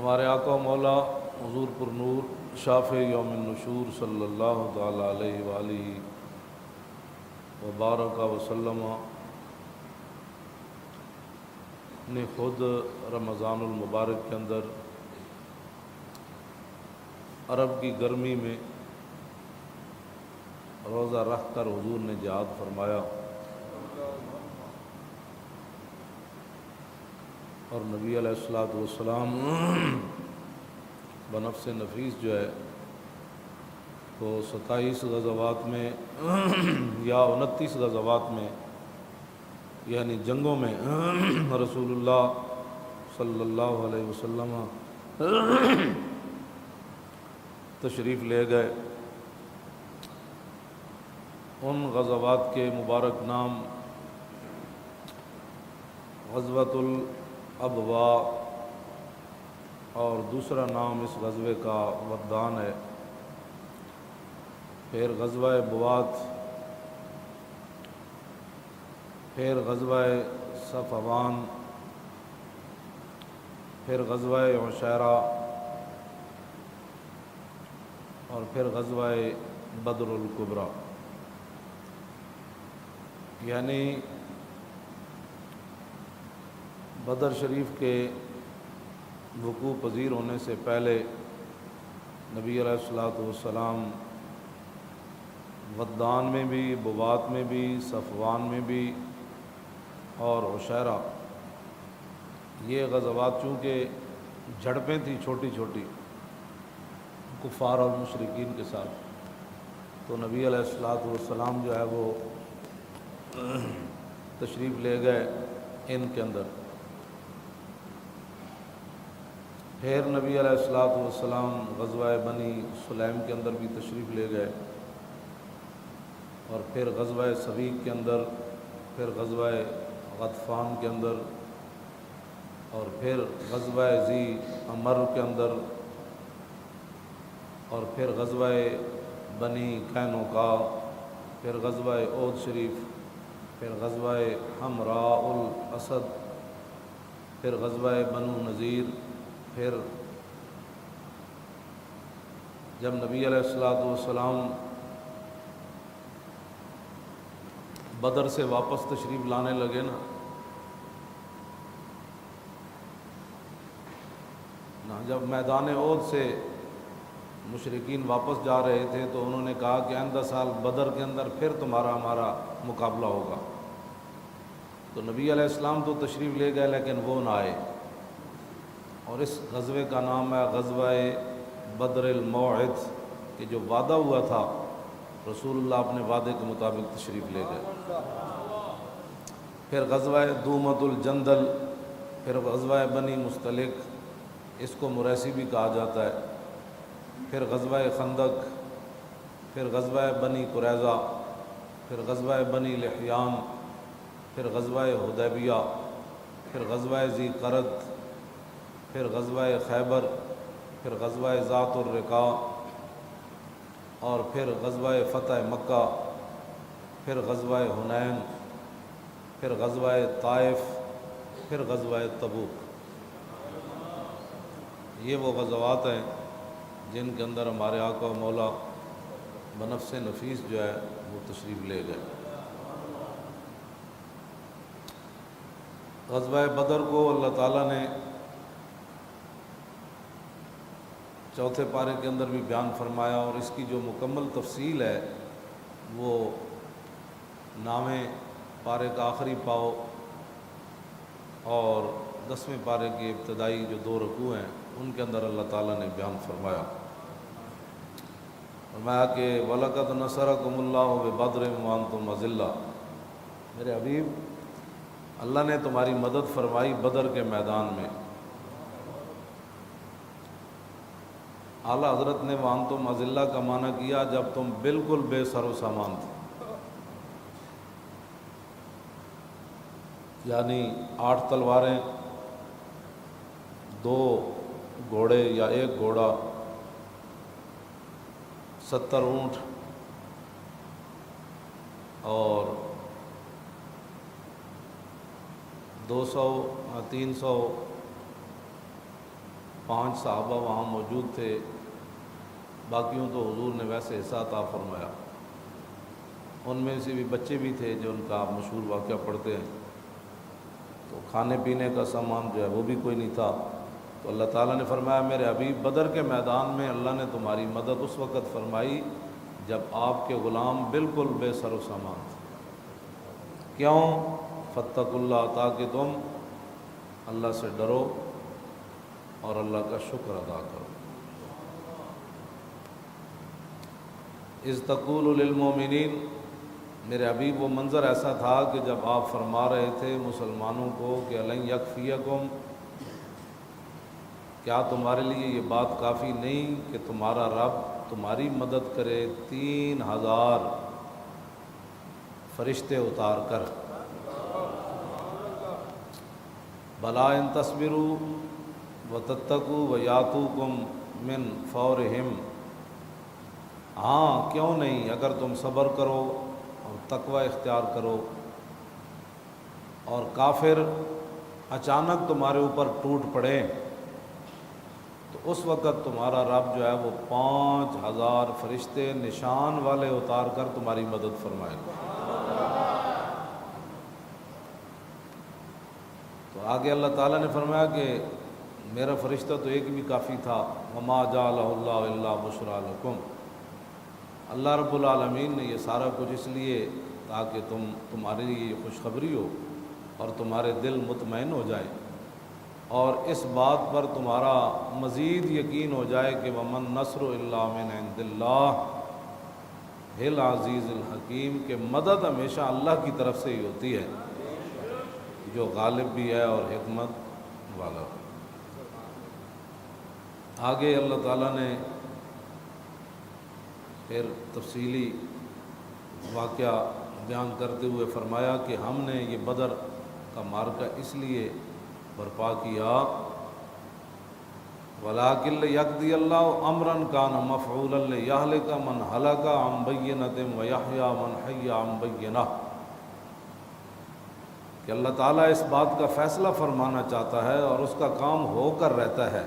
ہمارے آقا و مولا حضور پر نور شافع یوم النشور صلی اللہ تعالی علیہ وآلہ وبارک وسلم نے خود رمضان المبارک کے اندر عرب کی گرمی میں روزہ رکھ کر حضور نے جہاد فرمایا اور نبی علیہ الصلوۃ والسلام بنفس نفیس جو ہے وہ 27 غزوات میں یا 29 غزوات میں یعنی جنگوں میں رسول اللہ صلی اللہ علیہ وسلم تشریف لے گئے۔ ان غزوات کے مبارک نام غزوۃ الابواء اور دوسرا نام اس غزوے کا ودان ہے۔ پھر غزوہ بوات، پھر غزوہ صفوان، پھر غزوہ عشیرہ اور پھر غزوہ بدر الکبریٰ۔ یعنی بدر شریف کے وقوع پذیر ہونے سے پہلے نبی علیہ الصلوۃ والسلام ودان میں بھی، بوات میں بھی، صفوان میں بھی اور عشیرہ، یہ غزوات چونکہ جھڑپیں تھیں چھوٹی چھوٹی کفار اور مشرکین کے ساتھ، تو نبی علیہ الصلوۃ والسلام جو ہے وہ تشریف لے گئے ان کے اندر۔ پھر نبی علیہ الصلوۃ والسلام غزوہ بنی سلیم کے اندر بھی تشریف لے گئے اور پھر غزوہ سویق کے اندر، پھر غزوہ غطفان کے اندر اور پھر غزوہ ذی عمر کے اندر اور پھر غزوہ بنی قینقاع، پھر غزوہ احد شریف، پھر غزوہ حمراء الاسد، پھر غزوہ بنو نذیر۔ پھر جب نبی علیہ الصلوۃ والسلام بدر سے واپس تشریف لانے لگے نا، جب میدان احد سے مشرکین واپس جا رہے تھے تو انہوں نے کہا کہ آئندہ سال بدر کے اندر پھر تمہارا ہمارا مقابلہ ہوگا۔ تو نبی علیہ السلام تو تشریف لے گئے لیکن وہ نہ آئے، اور اس غزوے کا نام ہے غزوہ بدر الموعد، کہ جو وعدہ ہوا تھا رسول اللہ اپنے وعدے کے مطابق تشریف لے گئے۔ پھر غزوہ دومۃ الجندل، پھر غزوہ بنی مستلق، اس کو مریسی بھی کہا جاتا ہے، پھر غزوہ خندق، پھر غزوہ بنی قریظہ، پھر غزوہ بنی لحیان، پھر غزوہ حدیبیہ، پھر غزوہ ذی قرد، پھر غزوہ خیبر، پھر غزوہ ذات الرقاع اور پھر غزوہ فتح مکہ، پھر غزوہ حنین، پھر غزوہ طائف، پھر غزوہ تبوک۔ یہ وہ غزوات ہیں جن کے اندر ہمارے آقا و مولا بنفس نفیس جو ہے وہ تشریف لے گئے۔ غزوہ بدر کو اللہ تعالیٰ نے چوتھے پارے کے اندر بھی بیان فرمایا، اور اس کی جو مکمل تفصیل ہے وہ 9ویں پارے کا آخری پاؤ اور 10ویں پارے کے ابتدائی جو 2 رکوع ہیں ان کے اندر اللہ تعالیٰ نے بیان فرمایا۔ فرمایا کہ وَلَقَدْ نَصَرَكُمُ اللَّهُ بِبَدْرٍ وَأَنْتُمْ أَذِلَّةٌ، میرے حبیب اللہ نے تمہاری مدد فرمائی بدر کے میدان میں۔ اعلیٰ حضرت نے وَأَنْتُمْ أَذِلَّةٌ کا معنی کیا جب تم بالکل بے سر و سامان تھے، یعنی 8 تلواریں، 2 گھوڑے یا 1 گھوڑا، 70 اونٹ اور 200 300 5 صحابہ وہاں موجود تھے، باقیوں تو حضور نے ویسے حصہ عطا فرمایا۔ ان میں سے بھی بچے بھی تھے جو ان کا آپ مشہور واقعہ پڑھتے ہیں۔ تو کھانے پینے کا سامان جو ہے وہ بھی کوئی نہیں تھا، تو اللہ تعالیٰ نے فرمایا میرے حبیب بدر کے میدان میں اللہ نے تمہاری مدد اس وقت فرمائی جب آپ کے غلام بالکل بے سر و سامان تھے۔ کیوں؟ فاتقوا اللہ، تاکہ تم اللہ سے ڈرو اور اللہ کا شکر ادا کرو۔ اذ تقول للمؤمنین، میرے حبیب وہ منظر ایسا تھا کہ جب آپ فرما رہے تھے مسلمانوں کو کہ الن یکفیکم، کیا تمہارے لیے یہ بات کافی نہیں کہ تمہارا رب تمہاری مدد کرے 3000 فرشتے اتار کر؟ بلا ان تصبروا وتتقوا ویاتوکم من فورہم، ہاں کیوں نہیں، اگر تم صبر کرو اور تقوی اختیار کرو اور کافر اچانک تمہارے اوپر ٹوٹ پڑے تو اس وقت تمہارا رب جو ہے وہ 5000 فرشتے نشان والے اتار کر تمہاری مدد فرمائے گا۔ تو آگے اللہ تعالیٰ نے فرمایا کہ میرا فرشتہ تو ایک بھی کافی تھا، وما جعلہ اللہ الا بشریٰ لکم، اللہ رب العالمین نے یہ سارا کچھ اس لیے تاکہ تمہارے لیے یہ خوشخبری ہو اور تمہارے دل مطمئن ہو جائیں اور اس بات پر تمہارا مزید یقین ہو جائے کہ ومن نصر الا من عند اللہ العزیز الحکیم، کہ مدد ہمیشہ اللہ کی طرف سے ہی ہوتی ہے جو غالب بھی ہے اور حکمت والا ہے۔ آگے اللہ تعالیٰ نے پھر تفصیلی واقعہ بیان کرتے ہوئے فرمایا کہ ہم نے یہ بدر کا معرکہ اس لیے برپا کیا وَلَٰكِن لِيَقْضِيَ اللَّهُ أَمْرًا كَانَ مَفْعُولًا لِيَهْلِكَ مَنْ هَلَكَ عَن بَيِّنَةٍ وَيَحْيَىٰ مَنْ حَيَّ عَن بَيِّنَةٍ، کہ اللہ تعالیٰ اس بات کا فیصلہ فرمانا چاہتا ہے اور اس کا کام ہو کر رہتا ہے،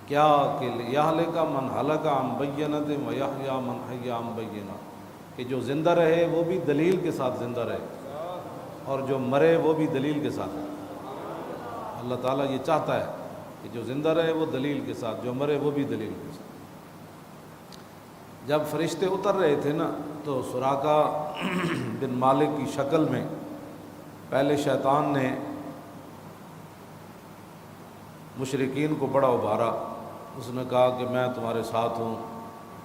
کیا کہ لِيَهْلِكَ مَنْ هَلَكَ عَن بَيِّنَةٍ وَيَحْيَىٰ مَنْ حَيَّ عَن بَيِّنَةٍ، کہ جو زندہ رہے وہ بھی دلیل کے ساتھ زندہ رہے اور جو مرے وہ بھی دلیل کے ساتھ۔ اللہ تعالیٰ یہ چاہتا ہے کہ جو زندہ رہے وہ دلیل کے ساتھ، جو مرے وہ بھی دلیل کے ساتھ۔ جب فرشتے اتر رہے تھے نا تو سراقہ بن مالک کی شکل میں پہلے شیطان نے مشرکین کو بڑا ابھارا، اس نے کہا کہ میں تمہارے ساتھ ہوں،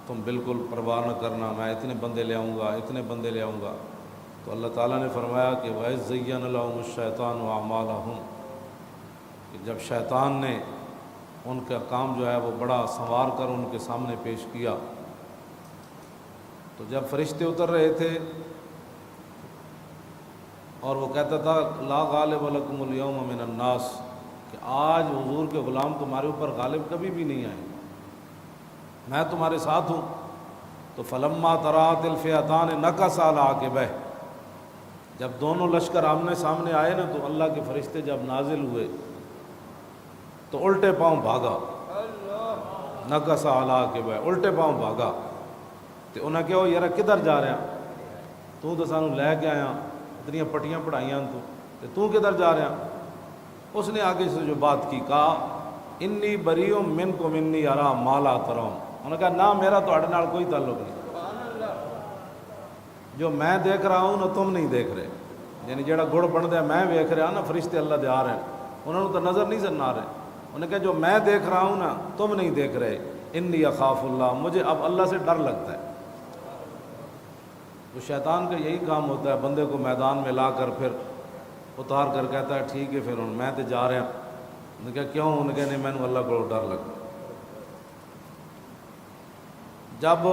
تم بالکل پرواہ نہ کرنا، میں اتنے بندے لے آؤں گا، اتنے بندے لے آؤں گا۔ تو اللہ تعالیٰ نے فرمایا کہ وَإِذْ زَيَّنَ لَهُمُ الشَّيْطَانُ أَعْمَالَهُمْ، کہ جب شیطان نے ان کا کام جو ہے وہ بڑا سنوار کر ان کے سامنے پیش کیا، تو جب فرشتے اتر رہے تھے اور وہ کہتا تھا لا غالب لکم اليوم من الناس، کہ آج حضور کے غلام تمہارے اوپر غالب کبھی بھی نہیں آئے، میں تمہارے ساتھ ہوں۔ تو فلما تراءت الفئتان نکص علی عقبیہ، جب دونوں لشکر آمنے سامنے آئے نا تو اللہ کے فرشتے جب نازل ہوئے تو الٹے پاؤں بھاگا، نکص علی عقبیہ، الٹے پاؤں بھاگا۔ تو انہیں کہو یار کدھر جا رہے ہیں، تو سانو لے کے آیا، اتنی پٹیاں پڑھائیاں تو کدھر جا رہے ہیں؟ اس نے آگے سے جو بات کی، کہا انی بریء منکم انی ارا ما لا ترون، انہوں نے کہا نہ میرا تہاڈے نال کوئی تعلق نہیں، جو میں دیکھ رہا ہوں نا تم نہیں دیکھ رہے، یعنی جڑا گڑ بن دیا میں ویکھ رہا نا، فرشتے اللہ دے آ رہے ہیں، انہوں نے تو نظر نہیں سن آ رہے، انہوں نے کہا جو میں دیکھ رہا ہوں نا تم نہیں دیکھ رہے، انی اخاف اللہ، مجھے اب اللہ سے ڈر لگتا ہے۔ تو شیطان کا یہی کام ہوتا ہے، بندے کو میدان میں لا کر پھر اتار کر کہتا ہے ٹھیک ہے پھر میں تو جا رہا ہوں۔ انہوں نے کہا کیوں؟ انہوں نے کہا نہیں میں نے اللہ کو ڈر لگتا۔ جب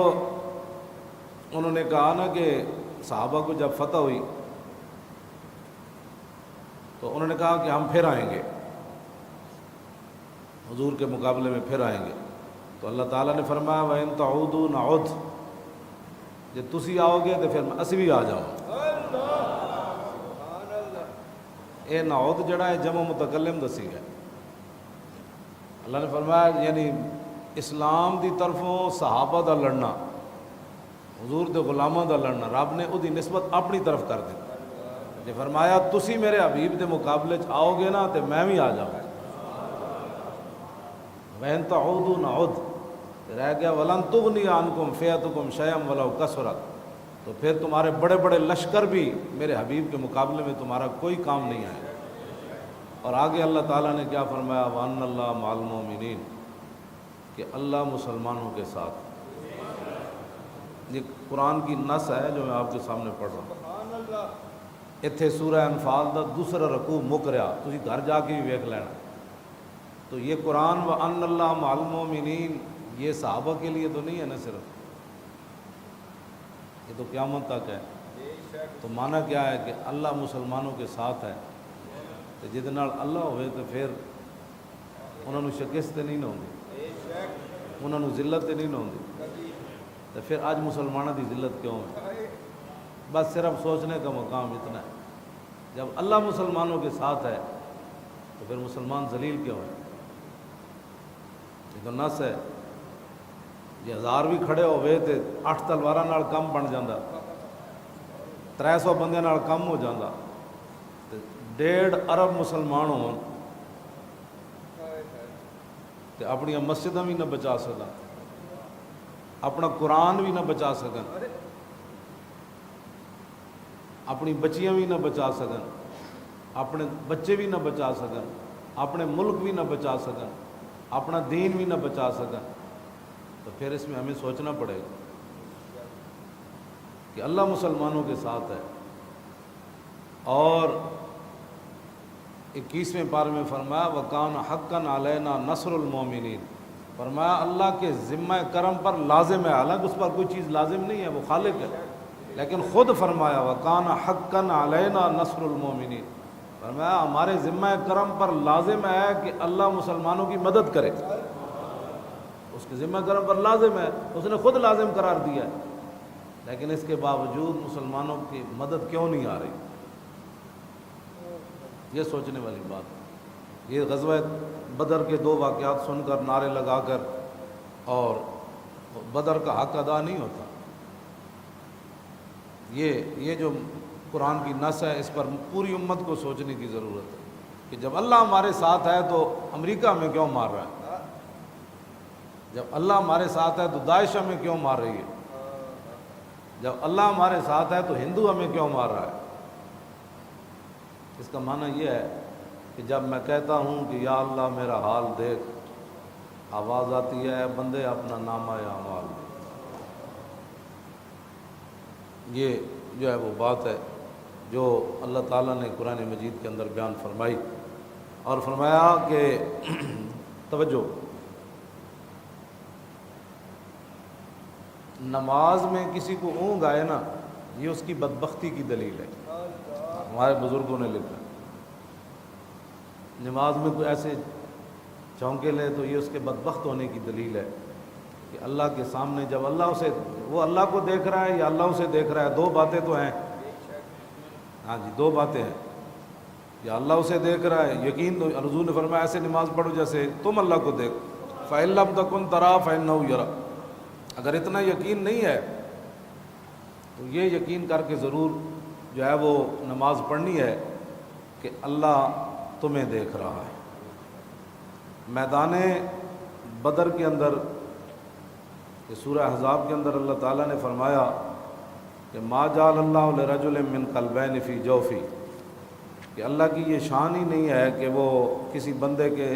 انہوں نے کہا نا کہ صحابہ کو جب فتح ہوئی تو انہوں نے کہا کہ ہم پھر آئیں گے، حضور کے مقابلے میں پھر آئیں گے، تو اللہ تعالیٰ نے فرمایا وَإِن تَعُودُوا نَعُدْ، جب تسی آؤ گے تو پھر اسی بھی آ جاؤں۔ اے نعود جڑا ہے جمع متکلم دسی گیا، اللہ نے فرمایا یعنی اسلام دی طرفوں صحابہ دا لڑنا، حضور دے غلاموں دا لڑنا رب نے اُدی نسبت اپنی طرف کر دی جی، فرمایا تسی میرے حبیب دے مقابلے آؤ گے نا تو میں بھی آ جاؤں گا، وَإِن تَعُودُوا نَعُدْ رہ گیا وَلَن تُغْنِيَ عَنْكُمْ فِئَتُكُمْ شَيْئًا وَلَوْ كَثُرَتْ، تو پھر تمہارے بڑے بڑے لشکر بھی میرے حبیب کے مقابلے میں تمہارا کوئی کام نہیں آئے۔ اور آگے اللہ تعالیٰ نے کیا فرمایا، وَأَنَّ اللَّهَ مَعَ الْمُؤْمِنِينَ، کہ اللہ مسلمانوں کے ساتھ۔ یہ قرآن کی نص ہے جو میں آپ کے سامنے پڑھ رہا ہوں۔ اتھے سورہ انفال دا دوسرا رکوع مک رہا، تسی گھر جا کے بھی ویکھ لینا۔ تو یہ قرآن وَأَنَّ اللَّهَ مَعَ الْمُؤْمِنِينَ یہ صحابہ کے لیے تو نہیں ہے نا صرف، یہ تو قیامت تک ہے۔ تو معنی کیا ہے کہ اللہ مسلمانوں کے ساتھ ہے، تو جہدے نال اللہ ہوئے تو پھر انہوں نے شکست نہیں نہ ہوندی، انہوں نے ذلت نہیں نہ ہوندی، تو پھر آج مسلمانوں کی ذلت کیوں ہے؟ بس صرف سوچنے کا مقام اتنا ہے، جب اللہ مسلمانوں کے ساتھ ہے تو پھر مسلمان ذلیل کیوں ہے؟ یہ تو نس ہے، جی 1000 بھی کھڑے ہوئے تو 8 تلواراں نال کم بن جاندہ، 300 بندے نال کم ہو جاندہ، 1.5 ارب مسلمان ہون تے اپنی مسجداں بھی نہ بچا سکن، اپنا قرآن بھی نہ بچا سکن، اپنی بچیاں بھی نہ بچا سکن، اپنے بچے بھی نہ بچا سکن، اپنے ملک بھی نہ بچا سکن، اپنا دین بھی نہ بچا سکن، تو پھر اس میں ہمیں سوچنا پڑے گا کہ اللہ مسلمانوں کے ساتھ ہے۔ اور 21ویں پارے میں فرمایا وَكَانَ حَقًّا عَلَيْنَا نَصْرُ الْمُؤْمِنِينَ، فرمایا اللہ کے ذمہ کرم پر لازم ہے، حالانکہ اس پر کوئی چیز لازم نہیں ہے، وہ خالق ہے، لیکن خود فرمایا وَكَانَ حَقًّا عَلَيْنَا نَصْرُ الْمُؤْمِنِينَ، فرمایا ہمارے ذمہ کرم پر لازم ہے کہ اللہ مسلمانوں کی مدد کرے، اس کے ذمہ کرم پر لازم ہے، اس نے خود لازم قرار دیا ہے، لیکن اس کے باوجود مسلمانوں کی مدد کیوں نہیں آ رہی؟ یہ سوچنے والی بات ہے۔ یہ غزوہ بدر کے 2 واقعات سن کر نعرے لگا کر اور بدر کا حق ادا نہیں ہوتا۔ یہ جو قرآن کی نص ہے اس پر پوری امت کو سوچنے کی ضرورت ہے کہ جب اللہ ہمارے ساتھ ہے تو امریکہ ہمیں کیوں مار رہا ہے؟ جب اللہ ہمارے ساتھ ہے تو داعش ہمیں کیوں مار رہی ہے؟ جب اللہ ہمارے ساتھ ہے تو ہندو ہمیں کیوں مار رہا ہے؟ اس کا معنی یہ ہے کہ جب میں کہتا ہوں کہ یا اللہ میرا حال دیکھ، آواز آتی ہے بندے اپنا نامہ اعمال دے۔ یہ جو ہے وہ بات ہے جو اللہ تعالیٰ نے قرآن مجید کے اندر بیان فرمائی، اور فرمایا کہ توجہ، نماز میں کسی کو اونگ آئے نا یہ اس کی بدبختی کی دلیل ہے۔ ہمارے بزرگوں نے لکھا نماز میں کوئی ایسے چونکے لے تو یہ اس کے بدبخت ہونے کی دلیل ہے کہ اللہ کے سامنے جب وہ اللہ کو دیکھ رہا ہے یا اللہ اسے دیکھ رہا ہے، 2 باتیں تو ہیں، ہاں جی 2 باتیں ہیں، یا اللہ اسے دیکھ رہا ہے، یقین تو حضور نے فرمایا ایسے نماز پڑھو جیسے تم اللہ کو دیکھ، فَإِن لَّمْ تَكُن تَرَاهُ فَإِنَّهُ يَرَاكَ، اگر اتنا یقین نہیں ہے تو یہ یقین کر کے ضرور جو ہے وہ نماز پڑھنی ہے کہ اللہ تمہیں دیکھ رہا ہے۔ میدان بدر کے اندر کہ سورہ احزاب کے اندر اللہ تعالیٰ نے فرمایا کہ ما جعل اللہ لرجل من قلبین فی جوفی، کہ اللہ کی یہ شان ہی نہیں ہے کہ وہ کسی بندے کے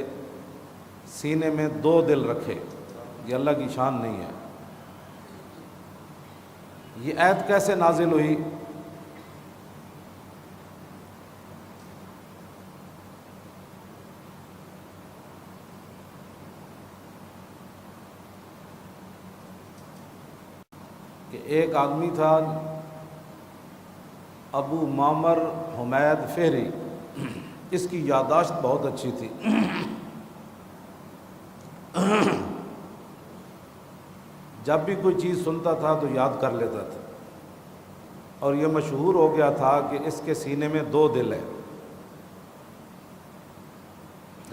سینے میں 2 دل رکھے، یہ اللہ کی شان نہیں ہے۔ یہ آیت کیسے نازل ہوئی؟ کہ ایک آدمی تھا ابو معمر حمید فہری، اس کی یادداشت بہت اچھی تھی، جب بھی کوئی چیز سنتا تھا تو یاد کر لیتا تھا، اور یہ مشہور ہو گیا تھا کہ اس کے سینے میں 2 دل ہیں،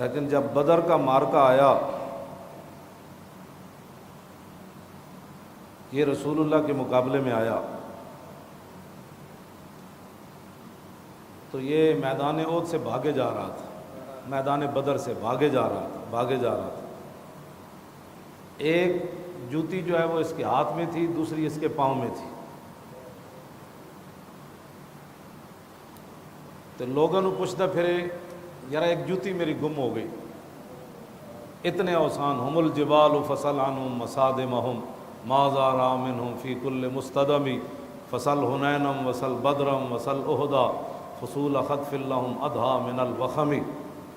لیکن جب بدر کا مارکہ آیا، یہ رسول اللہ کے مقابلے میں آیا، تو یہ میدان احد سے بھاگے جا رہا تھا، میدان بدر سے بھاگے جا رہا تھا۔ ایک جوتی جو ہے وہ اس کے ہاتھ میں تھی، دوسری اس کے پاؤں میں تھی۔ تو لوگوں نے پوچھتا پھرے، یار ایک جوتی میری گم ہو گئی، اتنے اوسان، ہم الجبال فصل عنہم مسادمہم ما زار منہم فی کل مستدمی فصل حنینم وصل بدرم وصل احدا فصول خطف لہم ادھا من الوخمی۔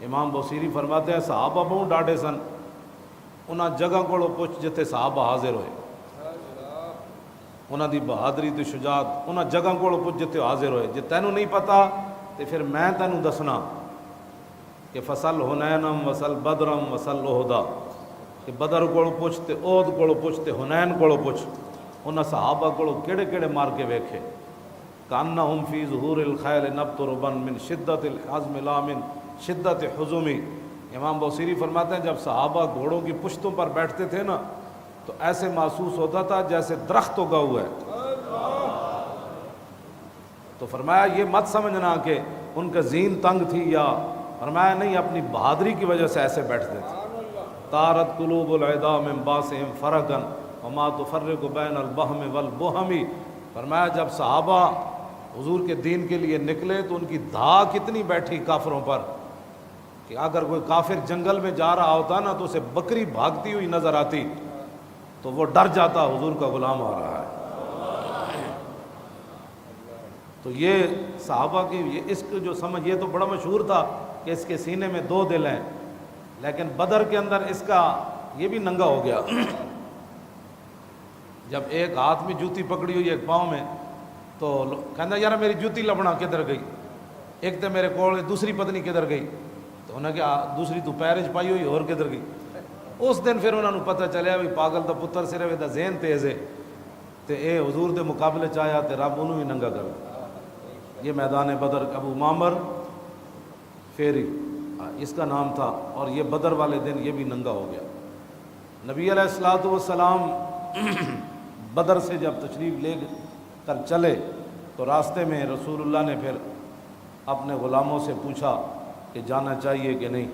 امام بوسیری فرماتے ہیں صحابہ بہت ڈاڈے سن، انہاں جگہ کو پوچھ جتے صحابہ حاضر ہوئے، انہاں دی بہادری تے شجاعت انہاں جگہ کو پوچھ جتے حاضر ہوئے۔ جے تینوں نہیں پتا تے پھر میں تینوں دسنا کہ فصل حنینم وصل بدرم وصل احدا، کہ بدر کو پوچھ تے احد کو پوچھ تے حنین کو پوچھ، انہاں صحابہ کو کیڑے کیڑے مار کے ویکھے، کانہم فی ظہور الخیل نبت ربن من شدت الحزم لا من شدت حزمی۔ امام بوسیری فرماتے ہیں جب صحابہ گھوڑوں کی پشتوں پر بیٹھتے تھے نا تو ایسے محسوس ہوتا تھا جیسے درخت اگا ہوا ہے۔ تو فرمایا یہ مت سمجھنا کہ ان کا ذہن تنگ تھی، یا فرمایا نہیں، اپنی بہادری کی وجہ سے ایسے بیٹھتے تھے۔ طارت قلوب العدا من باسہم فرقا وما تفرق بین البہم والبہم۔ فرمایا جب صحابہ حضور کے دین کے لیے نکلے تو ان کی دھاک اتنی بیٹھی کافروں پر کہ اگر کوئی کافر جنگل میں جا رہا ہوتا نا تو اسے بکری بھاگتی ہوئی نظر آتی تو وہ ڈر جاتا حضور کا غلام آ رہا ہے۔ تو یہ صحابہ کی یہ اس کو جو سمجھ، یہ تو بڑا مشہور تھا کہ اس کے سینے میں دو دل ہیں، لیکن بدر کے اندر اس کا یہ بھی ننگا ہو گیا۔ جب ایک ہاتھ میں جوتی پکڑی ہوئی ایک پاؤں میں، تو کہنا یار میری جوتی لبنا کدھر گئی، ایک تو میرے کول دوسری پتنی کدھر گئی، تو انہیں کہا دوسری تو پیرج پائی ہوئی اور کدھر گئی۔ اس دن پھر انہوں نے پتہ چلیا بھی پاگل دا پتر صرف دا ذہن تیز ہے، تے اے حضور دے مقابلے چاہیا تے رب انہوں بھی ننگا کر۔ یہ میدان بدر، ابو معمر فیری اس کا نام تھا، اور یہ بدر والے دن یہ بھی ننگا ہو گیا۔ نبی علیہ الصلوۃ والسلام بدر سے جب تشریف لے کر چلے تو راستے میں رسول اللہ نے پھر اپنے غلاموں سے پوچھا کہ جانا چاہیے کہ نہیں،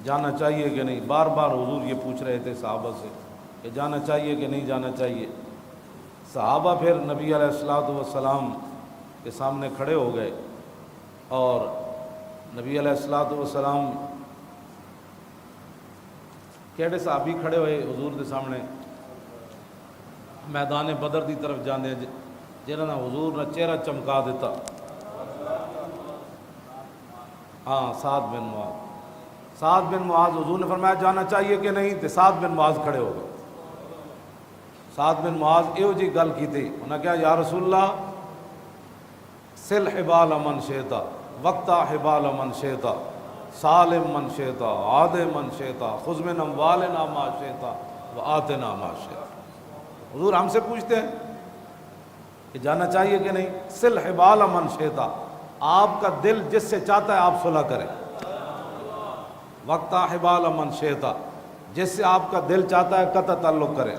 جانا چاہیے کہ نہیں۔ بار بار حضور یہ پوچھ رہے تھے صحابہ سے کہ جانا چاہیے کہ نہیں جانا چاہیے۔ صحابہ پھر نبی علیہ الصلوۃ والسلام کے سامنے کھڑے ہو گئے، اور نبی علیہ الصلوۃ والسلام کیڑے صحابی کھڑے ہوئے حضور کے سامنے میدان بدر دی طرف جانے، جنہوں نے حضور نے چہرہ چمکا دیتا۔ ہاں، سعد بن معاذ حضور نے فرمایا جانا چاہیے کہ نہیں، تو سعد بن معاذ کھڑے ہو گئے۔ سعد بن معاذ ایو جی گل کی تھی، انہوں نے کہا یا رسول اللہ سل حبال من شیتا وقتا حبال من شیتا سالم من شیتا عاد من شیتا خذ من اموالنا ما شیتا وآتنا ما شیتا۔ حضور ہم سے پوچھتے ہیں کہ جانا چاہیے کہ نہیں، سل حبال من شیتا، آپ کا دل جس سے چاہتا ہے آپ صلح کریں، وقتا حبال من شیتا، جس سے آپ کا دل چاہتا ہے قطع تعلق کریں،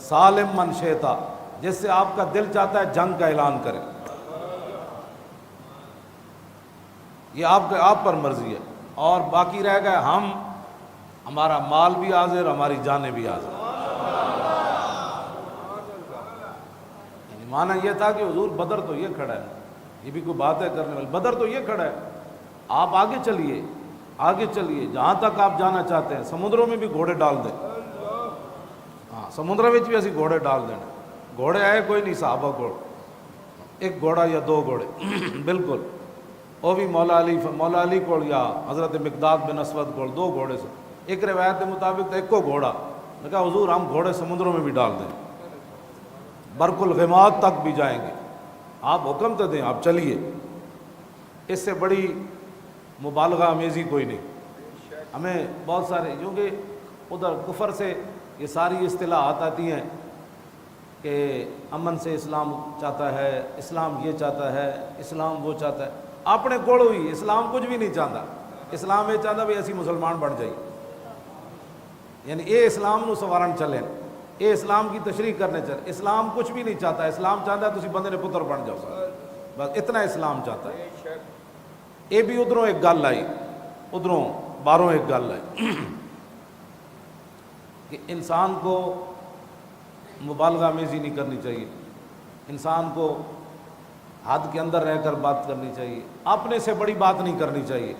سالم من شیتا، جس سے آپ کا دل چاہتا ہے جنگ کا اعلان کریں۔ یہ آپ پر مرضی ہے، اور باقی رہ گئے ہم، ہمارا مال بھی حاضر، ہماری جانیں بھی حاضر۔ یعنی معنی یہ تھا کہ حضور بدر تو یہ کھڑا ہے، یہ بھی کوئی بات ہے کرنے والی، بدر تو یہ کھڑا ہے، آپ آگے چلیے، آگے چلیے جہاں تک آپ جانا چاہتے ہیں، سمندروں میں بھی گھوڑے ڈال دیں۔ ہاں، سمندر میں بھی اسی گھوڑے ڈال دینا۔ گھوڑے آئے کوئی نہیں صحابہ کو، ایک گھوڑا یا دو گھوڑے بالکل، وہ بھی مولا علی کو یا حضرت مقداد بن اسود کو دو گھوڑے سے، ایک روایت کے مطابق ایک کو گھوڑا، نے کہا حضور ہم گھوڑے سمندروں میں بھی ڈال دیں، برق الغماد تک بھی جائیں گے، آپ حکم تو دیں، آپ چلیے۔ اس سے بڑی مبالغہ امیزی کوئی نہیں۔ ہمیں بہت سارے، کیونکہ ادھر کفر سے یہ ساری اصطلاحات آتی ہیں کہ امن سے اسلام چاہتا ہے، اسلام یہ چاہتا ہے، اسلام وہ چاہتا ہے، اپنے کوڑ ہوئی اسلام کچھ بھی نہیں چاہتا، اسلام یہ چاہتا بھی اسی مسلمان بن جائیے، یعنی اے اسلام نو سوارن چلیں، اے اسلام کی تشریح کرنے چلیں۔ اسلام کچھ بھی نہیں چاہتا، اسلام چاہتا ہے تسی بندے نے پتر بن جاؤ، بس اتنا اسلام چاہتا ہے۔ یہ بھی ادھروں ایک گل آئی، ادھروں باہروں ایک گل آئی کہ انسان کو مبالغہ آمیزی نہیں کرنی چاہیے، انسان کو حد کے اندر رہ کر بات کرنی چاہیے، اپنے سے بڑی بات نہیں کرنی چاہیے۔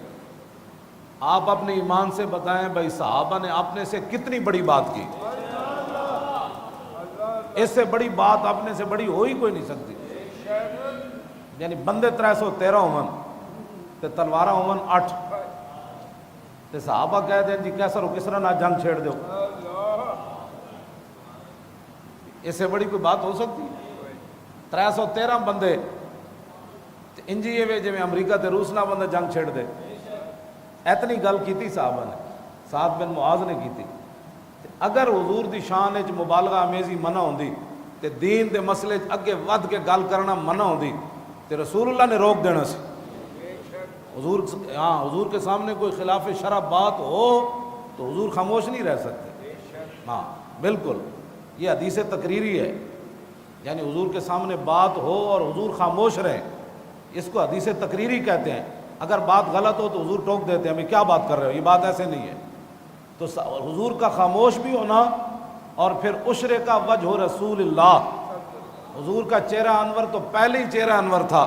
آپ اپنے ایمان سے بتائیں بھائی صحابہ نے اپنے سے کتنی بڑی بات کی، اس سے بڑی بات اپنے سے بڑی ہو ہی کوئی نہیں سکتی۔ یعنی بندے 313 ہون تے تلوارہ ہون 8 تے صحابہ کہہ دیں جی کیسر و کسرا نہ جنگ چھیڑ دیو، اس سے بڑی کوئی بات ہو سکتی؟ 313 بندے انجی یہ جی امریکہ تے روس نہ بندے جنگ چھیڑ دے، اتنی گل کیتی صحابہ نے، سعد بن معاذ نے کیتی۔ اگر حضور دی شان وچ مبالغہ آمیزی منع ہوندی تے دین دے مسئلے اگے ود کے گل کرنا منع ہوندی تے رسول اللہ نے روک دینا سی۔ حضور کے سامنے کوئی خلاف شرع بات ہو تو حضور خاموش نہیں رہ سکتے۔ ہاں بالکل، یہ حدیث تقریری ہے، یعنی حضور کے سامنے بات ہو اور حضور خاموش رہے، اس کو حدیث تقریری کہتے ہیں۔ اگر بات غلط ہو تو حضور ٹوک دیتے ہیں، ہمیں کیا بات کر رہے ہو، یہ بات ایسے نہیں ہے۔ تو حضور کا خاموش بھی ہونا، اور پھر عشرے کا وجہ رسول اللہ، حضور کا چہرہ انور تو پہلے ہی چہرہ انور تھا۔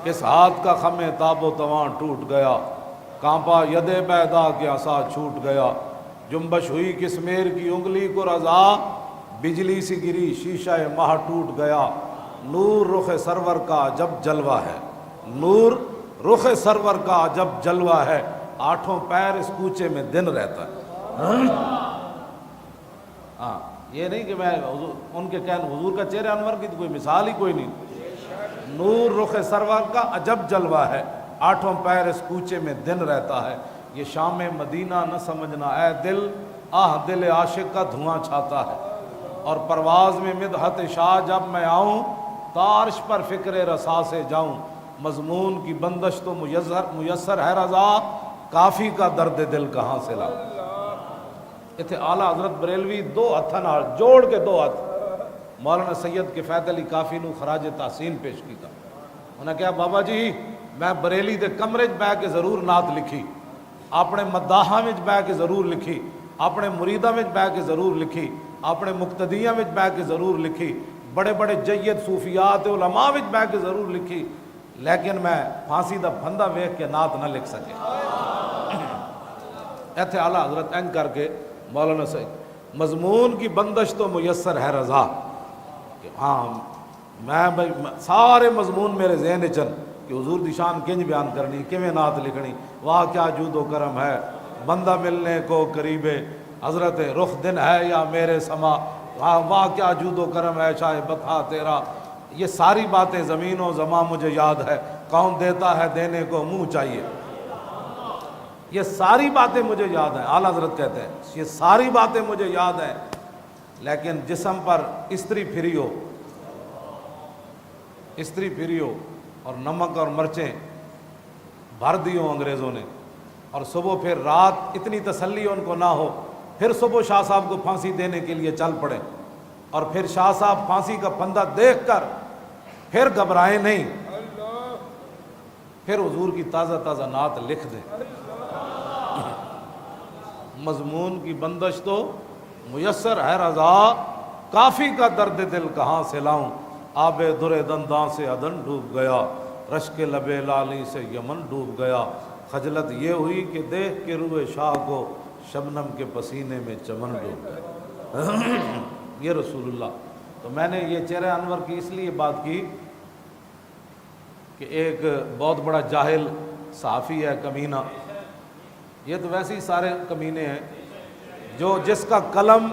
کس ہاتھ کا خم تاب و تواں ٹوٹ گیا، کانپا ید بیدا کے عصا چھوٹ گیا، جنبش ہوئی کس میر کی انگلی کو رضا، بجلی سی گری شیشہ ماہ ٹوٹ گیا، نور رخ سرور کا جب جلوہ ہے، نور رخ سرور کا جب جلوہ ہے، 8 پیر اس کوچے میں دن رہتا ہے۔ ہاں یہ نہیں کہ میں ان کے کہنے حضور کا چہرہ انور کی تو کوئی مثال ہی کوئی نہیں۔ نور رخ سرور کا عجب جلوہ ہے، 8 پیر اس کوچے میں دن رہتا ہے، یہ شام مدینہ نہ سمجھنا اے دل، آہ دل عاشق کا دھواں چھاتا ہے، اور پرواز میں مدحت شاہ جب میں آؤں، تارش پر فکر رسا سے جاؤں، مضمون کی بندش تو میسر ہے رضا، کافی کا درد دل کہاں سے لاؤں۔ اتنے اعلیٰ حضرت بریلوی 2 ہتھاں نال جوڑ کے 2 ہاتھ مولانا سید کفایت علی کافی نو خراج تحسین پیش کیتا۔ انہوں نے کہا بابا جی میں بریلی دے کمرے چ بہ کے ضرور نعت لکھی، اپنے مداحاں وچ بہ کے ضرور لکھی، اپنے مریداں وچ بہ کے ضرور لکھی، اپنے مقتدیاں وچ بہ کے ضرور لکھی، بڑے بڑے جید صوفیات علماء وچ بہ کے ضرور لکھی، لیکن میں پھانسی دا پھندا ویکھ کے نعت نہ لکھ سکے۔ ایتھے اعلیٰ حضرت این کر کے مولانا سید مضمون کی بندش تو میسر ہے رضا، کہ ہاں میں سارے مضمون میرے ذہن چن کہ حضور دی شان کنج بیان کرنی، کیویں نعت لکھنی، واہ کیا جود و کرم ہے، بندہ ملنے کو قریب حضرت رخ دن ہے یا میرے سما، واہ کیا جود و کرم ہے شاہ بطحا تیرا، یہ ساری باتیں زمین و زمان مجھے یاد ہے، کون دیتا ہے دینے کو منہ چاہیے، یہ ساری باتیں مجھے یاد ہیں۔ اعلیٰ حضرت کہتے ہیں یہ ساری باتیں مجھے یاد ہیں، لیکن جسم پر استری پھری ہو، استری پھری ہو اور نمک اور مرچیں بھر دی ہوں انگریزوں نے، اور صبح پھر رات اتنی تسلی ان کو نہ ہو، پھر صبح شاہ صاحب کو پھانسی دینے کے لیے چل پڑے، اور پھر شاہ صاحب پھانسی کا پھندا دیکھ کر پھر گھبرائے نہیں، پھر حضور کی تازہ تازہ نعت لکھ دیں۔ مضمون کی بندش تو میسر ہے رضا، کافی کا درد دل کہاں سے لاؤں، آب در دنداں سے عدن ڈوب گیا، رشک لب لالی سے یمن ڈوب گیا، خجلت یہ ہوئی کہ دیکھ کے روئے شاہ کو شبنم کے پسینے میں چمن ڈوب گیا۔ یہ رسول اللہ۔ تو میں نے یہ چہرہ انور کی اس لیے بات کی کہ ایک بہت بڑا جاہل صحافی ہے کمینہ، یہ تو ویسے ہی سارے کمینے ہیں، جو جس کا قلم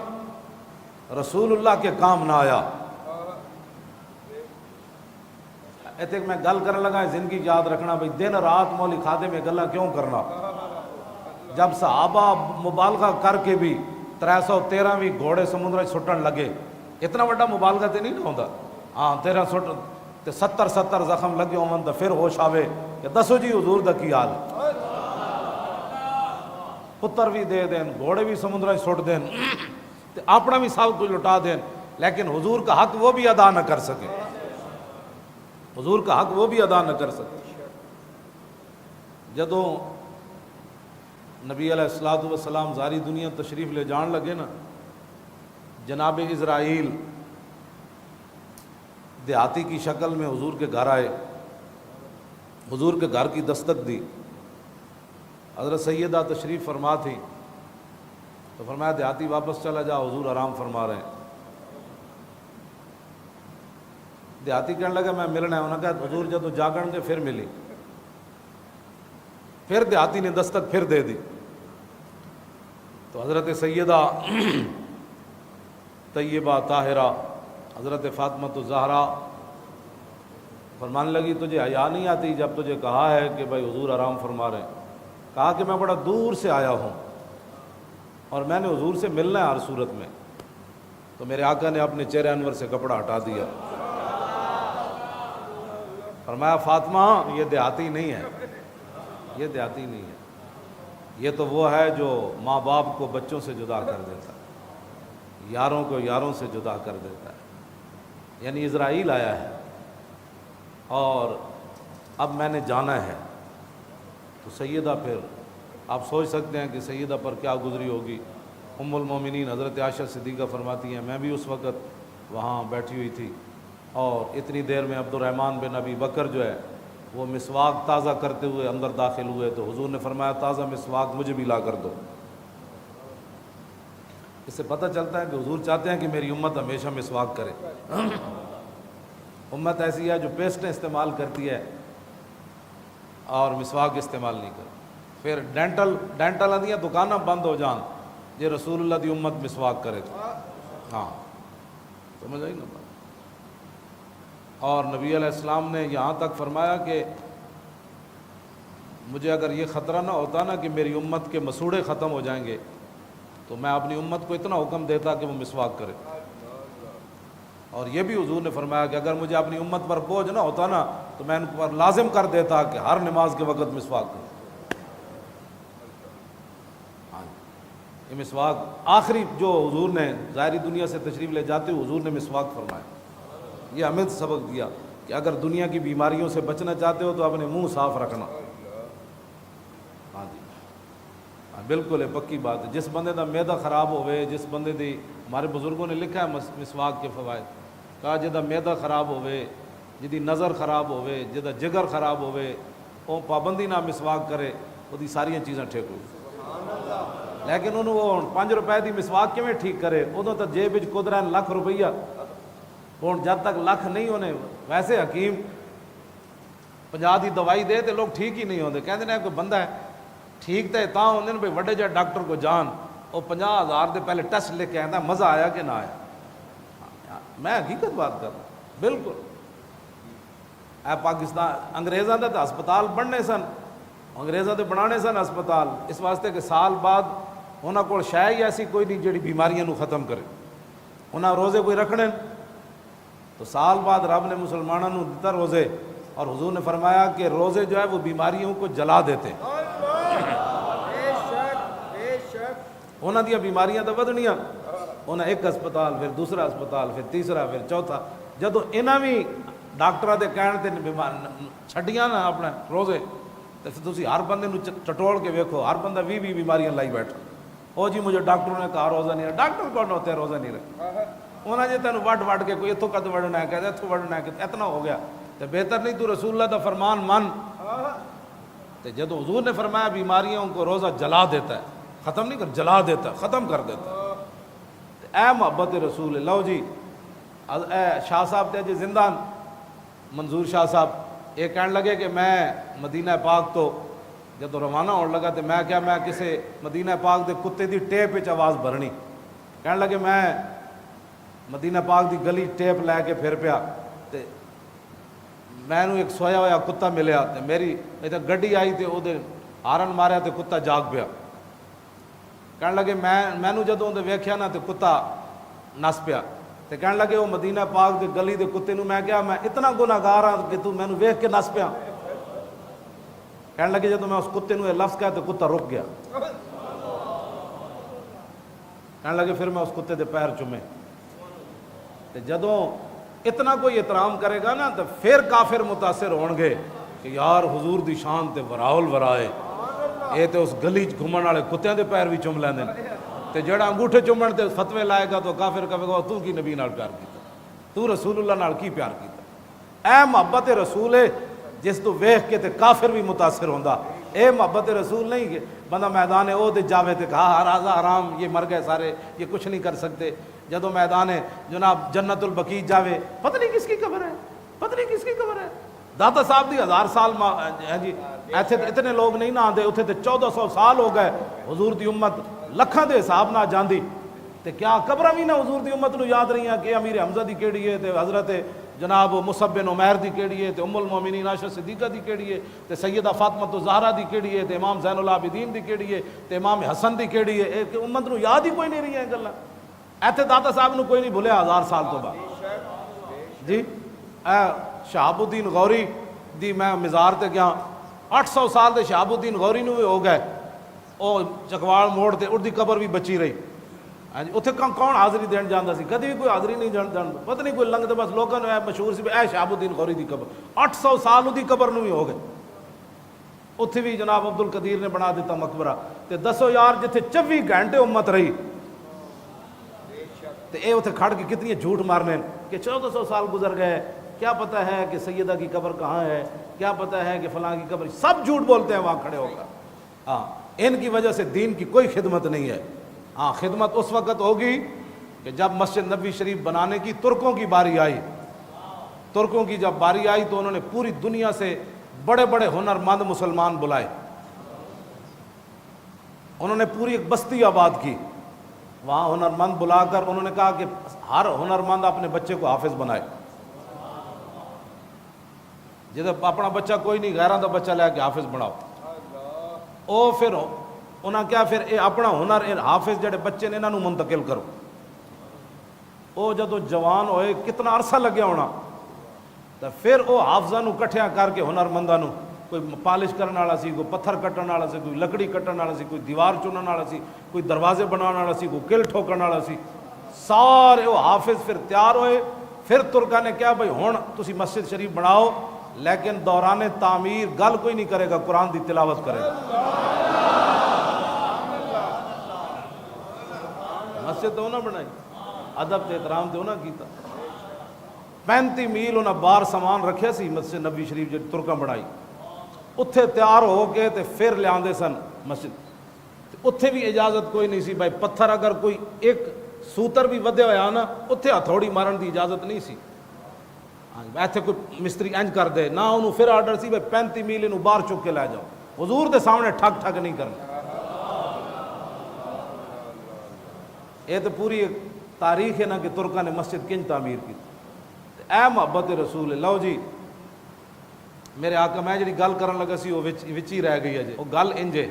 رسول اللہ کے کام نہ آیا۔ ایتھے میں گل کرنے لگا زندگی یاد رکھنا بھئی دن رات مولی کھادے میں گلہ کیوں کرنا، جب صحابہ مبالغہ کر کے بھی 313 گھوڑے سمندر سٹن لگے، اتنا بڑا مبالغہ تے نہیں ہوتا، ہاں تے 70 زخم لگے ہون تے پھر ہوش آوے کہ دسو جی حضور دا کی حال پتر بھی دے دین گھوڑے بھی سمندر سٹ دین تے اپنا بھی سب کچھ لٹا دین لیکن حضور کا حق وہ بھی ادا نہ کر سکے حضور کا حق وہ بھی ادا نہ کر سکے جدوں نبی علیہ الصلوۃ والسلام ساری دنیا تشریف لے جان لگے نا جناب اسرائیل دیہاتی کی شکل میں حضور کے گھر آئے حضور کے گھر کی دستک دی حضرت سیدہ تشریف فرما تھی تو فرمایا دیہاتی واپس چلا جا حضور آرام فرما رہے ہیں دیہاتی کہنے لگا میں ملنا ہے انہوں نے کہا حضور جدو جاگن گے پھر ملی پھر دیہاتی نے دستک پھر دے دی تو حضرت سیدہ طیبہ طاہرہ حضرت فاطمہ الزہرا فرمانے لگی تجھے حیا نہیں آتی جب تجھے کہا ہے کہ بھائی حضور آرام فرما رہے ہیں کہا کہ میں بڑا دور سے آیا ہوں اور میں نے حضور سے ملنا ہے ہر صورت میں تو میرے آقا نے اپنے چہرے انور سے کپڑا ہٹا دیا فرمایا فاطمہ یہ دیہاتی نہیں ہے یہ دیہاتی نہیں ہے یہ تو وہ ہے جو ماں باپ کو بچوں سے جدا کر دیتا ہے یاروں کو یاروں سے جدا کر دیتا ہے یعنی اسرائیل آیا ہے اور اب میں نے جانا ہے تو سیدہ پھر آپ سوچ سکتے ہیں کہ سیدہ پر کیا گزری ہوگی ام المومنین حضرت عائشہ صدیقہ فرماتی ہیں میں بھی اس وقت وہاں بیٹھی ہوئی تھی اور اتنی دیر میں عبد الرحمن بن ابی بکر جو ہے وہ مسواک تازہ کرتے ہوئے اندر داخل ہوئے تو حضور نے فرمایا تازہ مسواک مجھے بھی لا کر دو اس سے پتہ چلتا ہے کہ حضور چاہتے ہیں کہ میری امت ہمیشہ مسواک کرے امت ایسی ہے جو پیسٹیں استعمال کرتی ہے اور مسواک استعمال نہیں کرتی پھر ڈینٹل آدیاں دکانیں بند ہو جان یہ رسول اللہ دی امت مسواک کرے تو ہاں سمجھ آئی نا بات اور نبی علیہ السلام نے یہاں تک فرمایا کہ مجھے اگر یہ خطرہ نہ ہوتا نا کہ میری امت کے مسوڑے ختم ہو جائیں گے تو میں اپنی امت کو اتنا حکم دیتا کہ وہ مسواک کرے اور یہ بھی حضور نے فرمایا کہ اگر مجھے اپنی امت پر بوجھ نہ ہوتا نا تو میں ان پر لازم کر دیتا کہ ہر نماز کے وقت مسواک کرے یہ مسواک آخری جو حضور نے ظاہری دنیا سے تشریف لے جاتے ہوئے حضور نے مسواک فرمایا یہ ہمیں سبق دیا کہ اگر دنیا کی بیماریوں سے بچنا چاہتے ہو تو اپنے منہ صاف رکھنا ہاں جی ہاں بالکل ہے پکی بات ہے جس بندے دا میدا خراب ہوئے جس بندے دی ہمارے بزرگوں نے لکھا ہے مسواک کے فوائد کہا جدا میدا خراب ہوئے جدی نظر خراب ہوئے جدا جگر خراب ہوئے وہ پابندی نہ مسواک کرے وہ دی ساری چیزاں ٹھیک ہوئی لیکن انہوں وہ 5 روپے دی مسواک کیویں ٹھیک کرے ادوں تو جیب وچ قدرت لاکھ روپیہ ہوں جب تک لکھ نہیں ہونے ویسے حکیم 50 دی دوائی دے تو لوگ ٹھیک ہی نہیں ہوتے کہتے ہیں کوئی بندہ ہے ٹھیک تو تاں ہوندے نے بھائی وڈے جا ڈاکٹر کو جان وہ 50,000 دے پہلے ٹیسٹ لے کے آتا مزہ آیا کہ نہ آیا میں حقیقت بات کر رہا ہوں بالکل اے پاکستان انگریزاں دے تو ہسپتال بننے سن انگریزاں دے بنانے سن ہسپتال اس واسطے کہ سال بعد انہاں کول شے ہی ایسی کوئی نہیں جڑی بیماریاں نو ختم کرے انہاں روزے کوئی رکھنے تو سال بعد رب نے مسلمانوں نے دیتا روزے اور حضور نے فرمایا کہ روزے جو ہے وہ بیماریوں کو جلا دیتے انہاں دیا بیماریاں تو ودنیاں انہاں ایک ہسپتال پھر دوسرا ہسپتال پھر تیسرا پھر چوتھا جدو انہاں بھی ڈاکٹراں دے کہن تے چھڈیاں نا اپنے روزے تو پھر تسی ہر بندے نو چٹوڑ کے ویکھو ہر بندہ 20 بیماریاں لائی بیٹھا او جی مجھے ڈاکٹروں نے کہا روزہ نہیں رکھ ڈاکٹر کون ہوتے ہیں روزہ نہیں رکھ انہاں جی تینوں وڈ کے کوئی اتوں کد وڈنا ہے کہتے اتوں وڈنا ہے کہ اتنا ہو گیا تو بہتر نہیں تو رسول اللہ دا فرمان من تو جدو حضور نے فرمایا بیماریوں کو روزہ جلا دیتا ہے ختم نہیں کر جلا دیتا ختم کر دیتا ہے اے محبت رسول لو جی اے شاہ صاحب تے جی زندان منظور شاہ صاحب یہ کہنے لگے کہ میں مدینہ پاک تو جدو روانہ ہونے لگا تو میں کیا میں کسی مدینہ پاک دے کتے دی ٹیپ وچ آواز بھرنی کہنے لگے میں مدینہ پاک دی گلی ٹیپ لے کے پھر پیا تے میں نو ایک سویا ہوا کتا ملیا تے میری ادھر گڈی آئی تے او دے ہارن ماریا تے کتا جاگ پیا کہنے لگے میں نو جدوں دے ویکھیا نا تے کتا نس پیا تے کہنے لگے وہ مدینہ پاک دے گلی دے کتے نو میں کیا میں اتنا گناہگار ہاں کہ تو مینوں ویکھ کے نس پیا. کہنے لگے جدوں میں اس کتے نو یہ لفظ کہا تو کتا رک گیا. کہنے لگے پھر میں اس کتے دے پیر چومے. تے جدوں اتنا کوئی احترام کرے گا نا تو پھر کافر متاثر ہون گے کہ یار حضور دی شان تے وراول ورائے اے تے اس گلی چ گھومن والے کتیاں دے پیر بھی چوم لیندے نے. تے جڑا انگوٹھے چومن تے فتوے لائے گا تو کافر کہے گا تو کی نبی نال پیار کیتا, تو رسول اللہ نال کی پیار کیتا. اے محبت رسول ہے جس تو ویکھ کے تے کافر بھی متاثر ہوندا. اے محبت رسول نہیں کہ بندہ میدان احد جاوے تے کہا راضا حرام یہ مر گئے سارے یہ کچھ نہیں کر سکتے. جدو میدان جناب جنت البقیع جاوے پتہ نہیں کس کی قبر ہے, پتہ نہیں کس کی قبر ہے. داتا صاحب دی 1000 سال جی ایتھے اتنے لوگ نہیں نہ آندے, اتنے تے 1400 سال ہو گئے. حضور دی امت لکھاں دے حساب نہ جاندی تے کیا قبراں بھی نہ حضور دی امت نو یاد رہی ہیں کہ امیر حمزہ دی کیڑی ہے تے حضرت جناب مصعب بن عمیر دی کیڑی ہے تے ام المومنین عائشہ صدیقہ دی کیڑی ہے تے سیدہ فاطمہ الزہرا دی کیڑی ہے تے امام زین العابدین دی کیڑی ہے تے امام حسن دی کیڑی ہے. کہ امت نو یاد ہی کوئی نہیں رہی ہیں گلاں. ایتھے داتا صاحب نو کوئی نہیں بھولیا 1000 سال تو بعد. جی اے شہاب الدین غوری دی میں مزار تے گیا 800 سال دے شہاب الدین غوری نو بھی ہو گئے. او چکوال موڑ تے اڑ دی قبر بھی بچی رہی. ہاں جی اتنے کون حاضری دین جاندا سی, کدی بھی کوئی حاضری نہیں جاندا. پتہ نہیں کوئی لنگتے بس لوگوں نے مشہور سی اے شہاب الدین غوری دی قبر 800 سال دی قبر نو بھی ہو گئے. اتنے بھی جناب عبد القدیر نے بنا دیتا مقبرہ. تے دسو یار جتھے 24 گھنٹے امت رہی تے اے اتنے کھڑ کے کتنی جھوٹ مارنے کہ 1400 سال گزر گئے, کیا پتہ ہے کہ سیدہ کی قبر کہاں ہے, کیا پتہ ہے کہ فلاں کی قبر. سب جھوٹ بولتے ہیں وہاں کھڑے ہو کر. ہاں ان کی وجہ سے دین کی کوئی خدمت نہیں ہے. ہاں خدمت اس وقت ہوگی کہ جب مسجد نبوی شریف بنانے کی ترکوں کی باری آئی. ترکوں کی جب باری آئی تو انہوں نے پوری دنیا سے بڑے بڑے ہنرمند مسلمان بلائے. انہوں نے پوری ایک بستی آباد کی. وہاں ہنرمند بلا کر انہوں نے کہا کہ ہر ہنرمند اپنے بچے کو حافظ بنائے. جدھر اپنا بچہ کوئی نہیں غیراں دا بچہ لے کے حافظ بناؤ. او پھر انہاں کیا پھر اے اپنا ہنر اے حافظ جڑے بچے نے انہاں نو منتقل کرو. او جدو جوان ہوئے کتنا عرصہ لگیا ہونا تو پھر او حافظاں نو کٹھیاں کر کے ہنرمنداں نو, کوئی پالش کرنے والا سی, کوئی پتھر کٹن والا سی, کوئی لکڑی کٹن والا سی, کوئی دیوار چنن والا سی, کوئی دروازے بنانے والا سی, کوئی کل ٹھوکن والا سی, سارے وہ حافظ پھر تیار ہوئے. پھر ترکا نے کیا بھائی ہن تسی مسجد شریف بناؤ لیکن دوران تعمیر گل کوئی نہیں کرے گا, قرآن دی تلاوت کرے گا. مسجد تو انہوں نے بنائی, ادب تے احترام تے انہوں نے کیتا. 35 میل انہوں نے بار سامان رکھے سی مسجد نبی شریف جو ترکا بنائی. اتھے تیار ہو کے تے پھر لے آندے سن مسجد. اتھے بھی اجازت کوئی نہیں سی بھائی پتھر اگر کوئی ایک سوتر بھی ودے ہویا نا اتھے ہتھوڑی مارن دی اجازت نہیں سی. ایتھے کوئی مستری انج کر دے نہ, انہوں پھر آرڈر سی بھائی 35 میل انہوں باہر چک کے لے جاؤ. حضور دے سامنے ٹھگ ٹھگ نہیں کرنا. یہ تو پوری ایک تاریخ ہے نا کہ ترکا نے مسجد کنج تعمیر کی. اے محبت رسول. لو جی میرے آقا میں جڑی گل کرن لگا سی وہ وچ ہی رہ گئی ہے. جی وہ گل انج ہے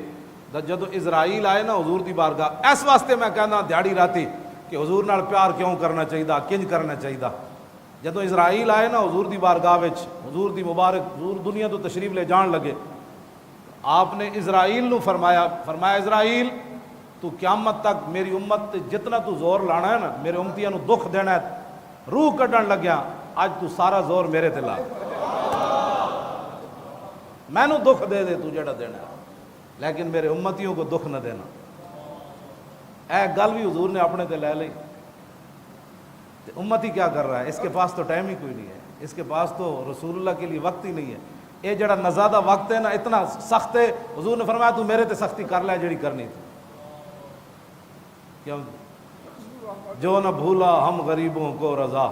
جدو اسرائیل آئے نا حضور دی بارگاہ, اس واسطے میں کہنا دیہڑی راتی کہ حضور نال پیار کیوں کرنا چاہیے, کنج کرنا چاہیے. جدو اسرائیل آئے نا حضور دی بارگاہ وچ, حضور دی مبارک حضور دنیا تو تشریف لے جان لگے, آپ نے اسرائیل نو فرمایا اسرائیل تو قیامت تک میری امت جتنا تو زور لانا ہے نا, میرے امتیاں نو دکھ دینا ہے, روح کڈن لگیا, اج تو سارا زور میرے تے لا, میں نو دکھ دے دے تو جڑا دینا ہے, لیکن میرے امتیوں کو دکھ نہ دینا. اے گل بھی حضور نے اپنے تے لے لی. امتی کیا کر رہا ہے, اس کے پاس تو ٹائم ہی کوئی نہیں ہے, اس کے پاس تو رسول اللہ کے لیے وقت ہی نہیں ہے. یہ جڑا نزادہ وقت ہے نا اتنا سخت ہے, حضور نے فرمایا تو میرے تے سختی کر لے جڑی کرنی تھی. کیوں جو نہ بھولا ہم غریبوں کو رضا,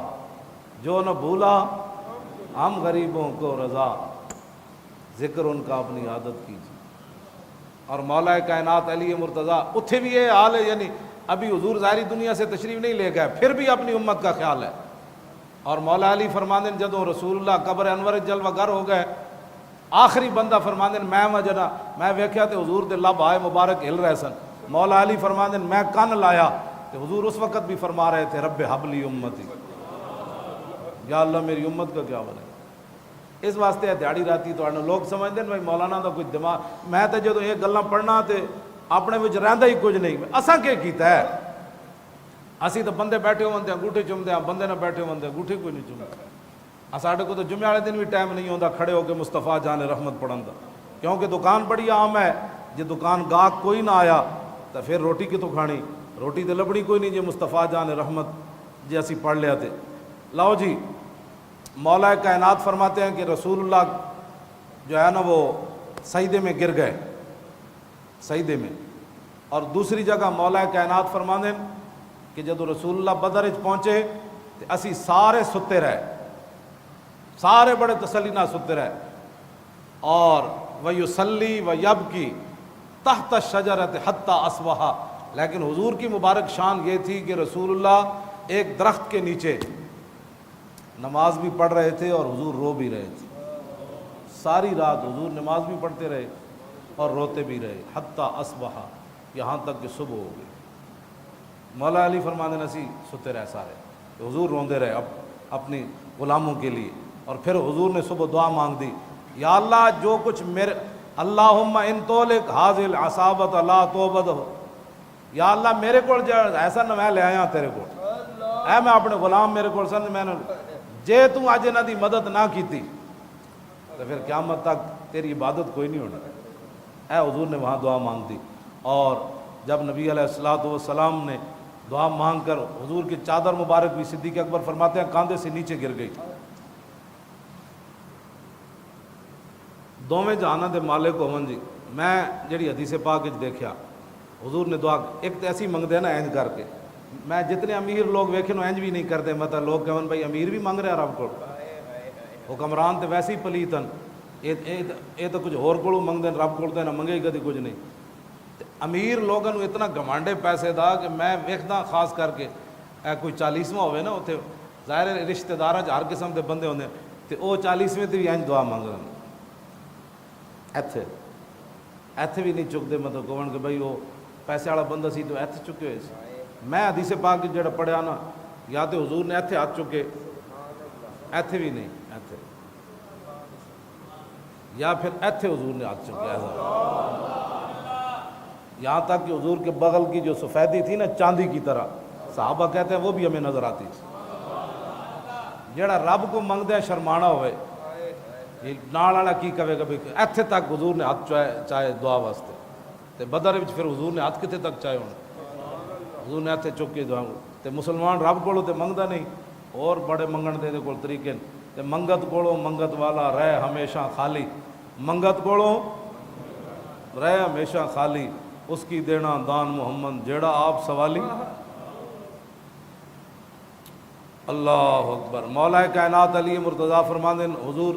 جو نہ بھولا ہم غریبوں کو رضا, ذکر ان کا اپنی عادت کیجیے. اور مولا کائنات علی مرتضیٰ اتھے بھی یہ حال ہے, یعنی ابھی حضور ظاہری دنیا سے تشریف نہیں لے گئے, پھر بھی اپنی امت کا خیال ہے. اور مولا علی فرماندے جدوں رسول اللہ قبر انور جلوہ گر ہو گئے, آخری بندہ فرماندے میں وجنا میں ویکھیا تے حضور دے لب آئے مبارک ہل رہے سن. مولا علی فرماندے میں کن لایا کہ حضور اس وقت بھی فرما رہے تھے رب حبلی امتی، یا اللہ میری امت کا کیا بنے. اس واسطے دیہڑی راتی تو لوگ سمجھتے ہیں بھائی مولانا دا کوئی دماغ. میں تو جدو یہ گلاں پڑھنا تے اپنے وچ رہندا ہی کچھ نہیں. اساں کی کیتا ہے؟ اسی تو بندے بیٹھے ہوندے انگوٹھے چومدے ہیں، بندے نہ بیٹھے ہوندے انگوٹھے کوئی نہیں چومدے. ساڈے کو تو جمعے والے دن بھی ٹائم نہیں ہوندا کھڑے ہو کے مصطفیٰ جان رحمت پڑھن دا، کیونکہ دکان بڑی عام ہے. جی دکان گاہک کوئی نہ آیا تو پھر روٹی کتوں کھانی؟ روٹی تو لبنی کوئی نہیں جی مصطفیٰ جان رحمت جی اسی پڑھ لیا تے. لاؤ جی، مولا کائنات فرماتے ہیں کہ رسول اللہ جو ہے نا وہ سجدے میں گر گئے، سجدے میں. اور دوسری جگہ مولا کائنات فرماتے ہیں کہ جب رسول اللہ بدر وچ پہنچے تو اسی سارے ستے رہے، سارے بڑے تسلی نہ ستے رہے. اور وَيُصَلِّي وَيَبْكِي تحت الشجرۃ حتی اصبح. لیکن حضور کی مبارک شان یہ تھی کہ رسول اللہ ایک درخت کے نیچے نماز بھی پڑھ رہے تھے اور حضور رو بھی رہے تھے. ساری رات حضور نماز بھی پڑھتے رہے اور روتے بھی رہے حتی اصبح، یہاں تک کہ صبح ہو گئی. مولا علی فرماتے نسی ستے رہے سارے، حضور روندے رہے اپنی غلاموں کے لیے. اور پھر حضور نے صبح دعا مانگ دی، یا اللہ جو کچھ میرے اللہم ان تولک حاضل عصابت لا توبد ہو، یا اللہ میرے کو ایسا نہ میں لے آیا تیرے کو، اے میں اپنے غلام میرے کو سن میں نے جے تو اج انہاں دی مدد نہ کیتی تو پھر قیامت تک تیری عبادت کوئی نہیں ہونی. اے حضور نے وہاں دعا مانگ دی. اور جب نبی علیہ الصلوۃ والسلام نے دعا مانگ کر حضور کی چادر مبارک بھی صدیق اکبر فرماتے ہیں کاندھے سے نیچے گر گئی. دوویں جہاناں دے مالک ہون جی. میں جڑی حدیث پاک وچ دیکھیا حضور نے دعا ایک تو ایسی منگتے ہیں نا اینج کر کے. میں جتنے امیر لوگ ویکھے نو اینج بھی نہیں کرتے، مطلب لوگ کہن بھائی امیر بھی منگ رہا رب کو، حکمران تو ویسے ہی پلیتن، یہ تو کچھ ہور کولوں منگتے ہیں، رب کول تے نہ منگے ہی کدی کچھ نہیں. امیر لوگوں نو اتنا گھمانڈے پیسے دا کہ میں ویکھدا خاص کر کے کوئی 40واں ہوئے نا اتنے ظاہر رشتہ دار ہر قسم کے بندے ہوندے تے او 40ویں تے بھی اینج دعا منگ رہے ہیں. ایتھے بھی نہیں چکتے، مطلب کہن کہ بھائی وہ پیسے والا بندہ سی تو ایتھے چکے ہوئے سی. میں حدیث پاک جڑا پڑھیا نا یا تو حضور نے ایتھے ہاتھ چکے، ایتھے بھی نہیں ایتھے، یا پھر ایتھے حضور نے ہاتھ چکے ایسا. یہاں تک کہ حضور کے بغل کی جو سفیدی تھی نا چاندی کی طرح، صحابہ کہتے ہیں وہ بھی ہمیں نظر آتی تھی. جڑا رب کو منگدے ہیں شرمانا ہوئے نال والا کی کہے گا بھی ایتھے تک حضور نے ہاتھ چاہے دعا واسطے. تے بدر وچ پھر حضور نے ہاتھ کتے تک چاہے ہونے، حضور نے ایتھے چک کے دعا. تے مسلمان رب کولو تے منگدا نہیں، اور بڑے منگن دے کول طریقے تے منگت کولو منگت والا رہے ہمیشہ خالی، منگت کولو رہے ہمیشہ خالی، اس کی دینا دان محمد جیڑا آپ سوالی. اللہ اکبر. مولا کائنات علی مرتضیٰ فرماندے حضور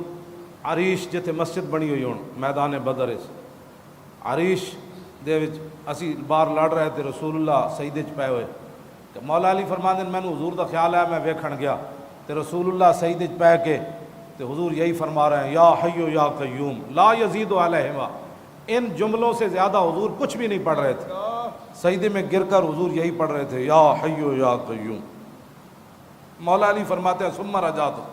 عریش جتھے مسجد بنی ہوئی ہون میدان بدر عریش دے وچ اسی بار لڑ رہے تھے، رسول اللہ سجدے چ پے ہوئے. کہ مولا علی فرماندے مینوں حضور دا خیال ہے میں ویکھن گیا تے رسول اللہ سجدے چ پے کے تے حضور یہی فرما رہے ہیں یا حی یا قیوم لا یزید علیہما. ان جملوں سے زیادہ حضور کچھ بھی نہیں پڑھ رہے تھے، سجدے میں گر کر حضور یہی پڑھ رہے تھے یا حی یا قیوم. مولا علی فرماتے ہیں ثم رجعت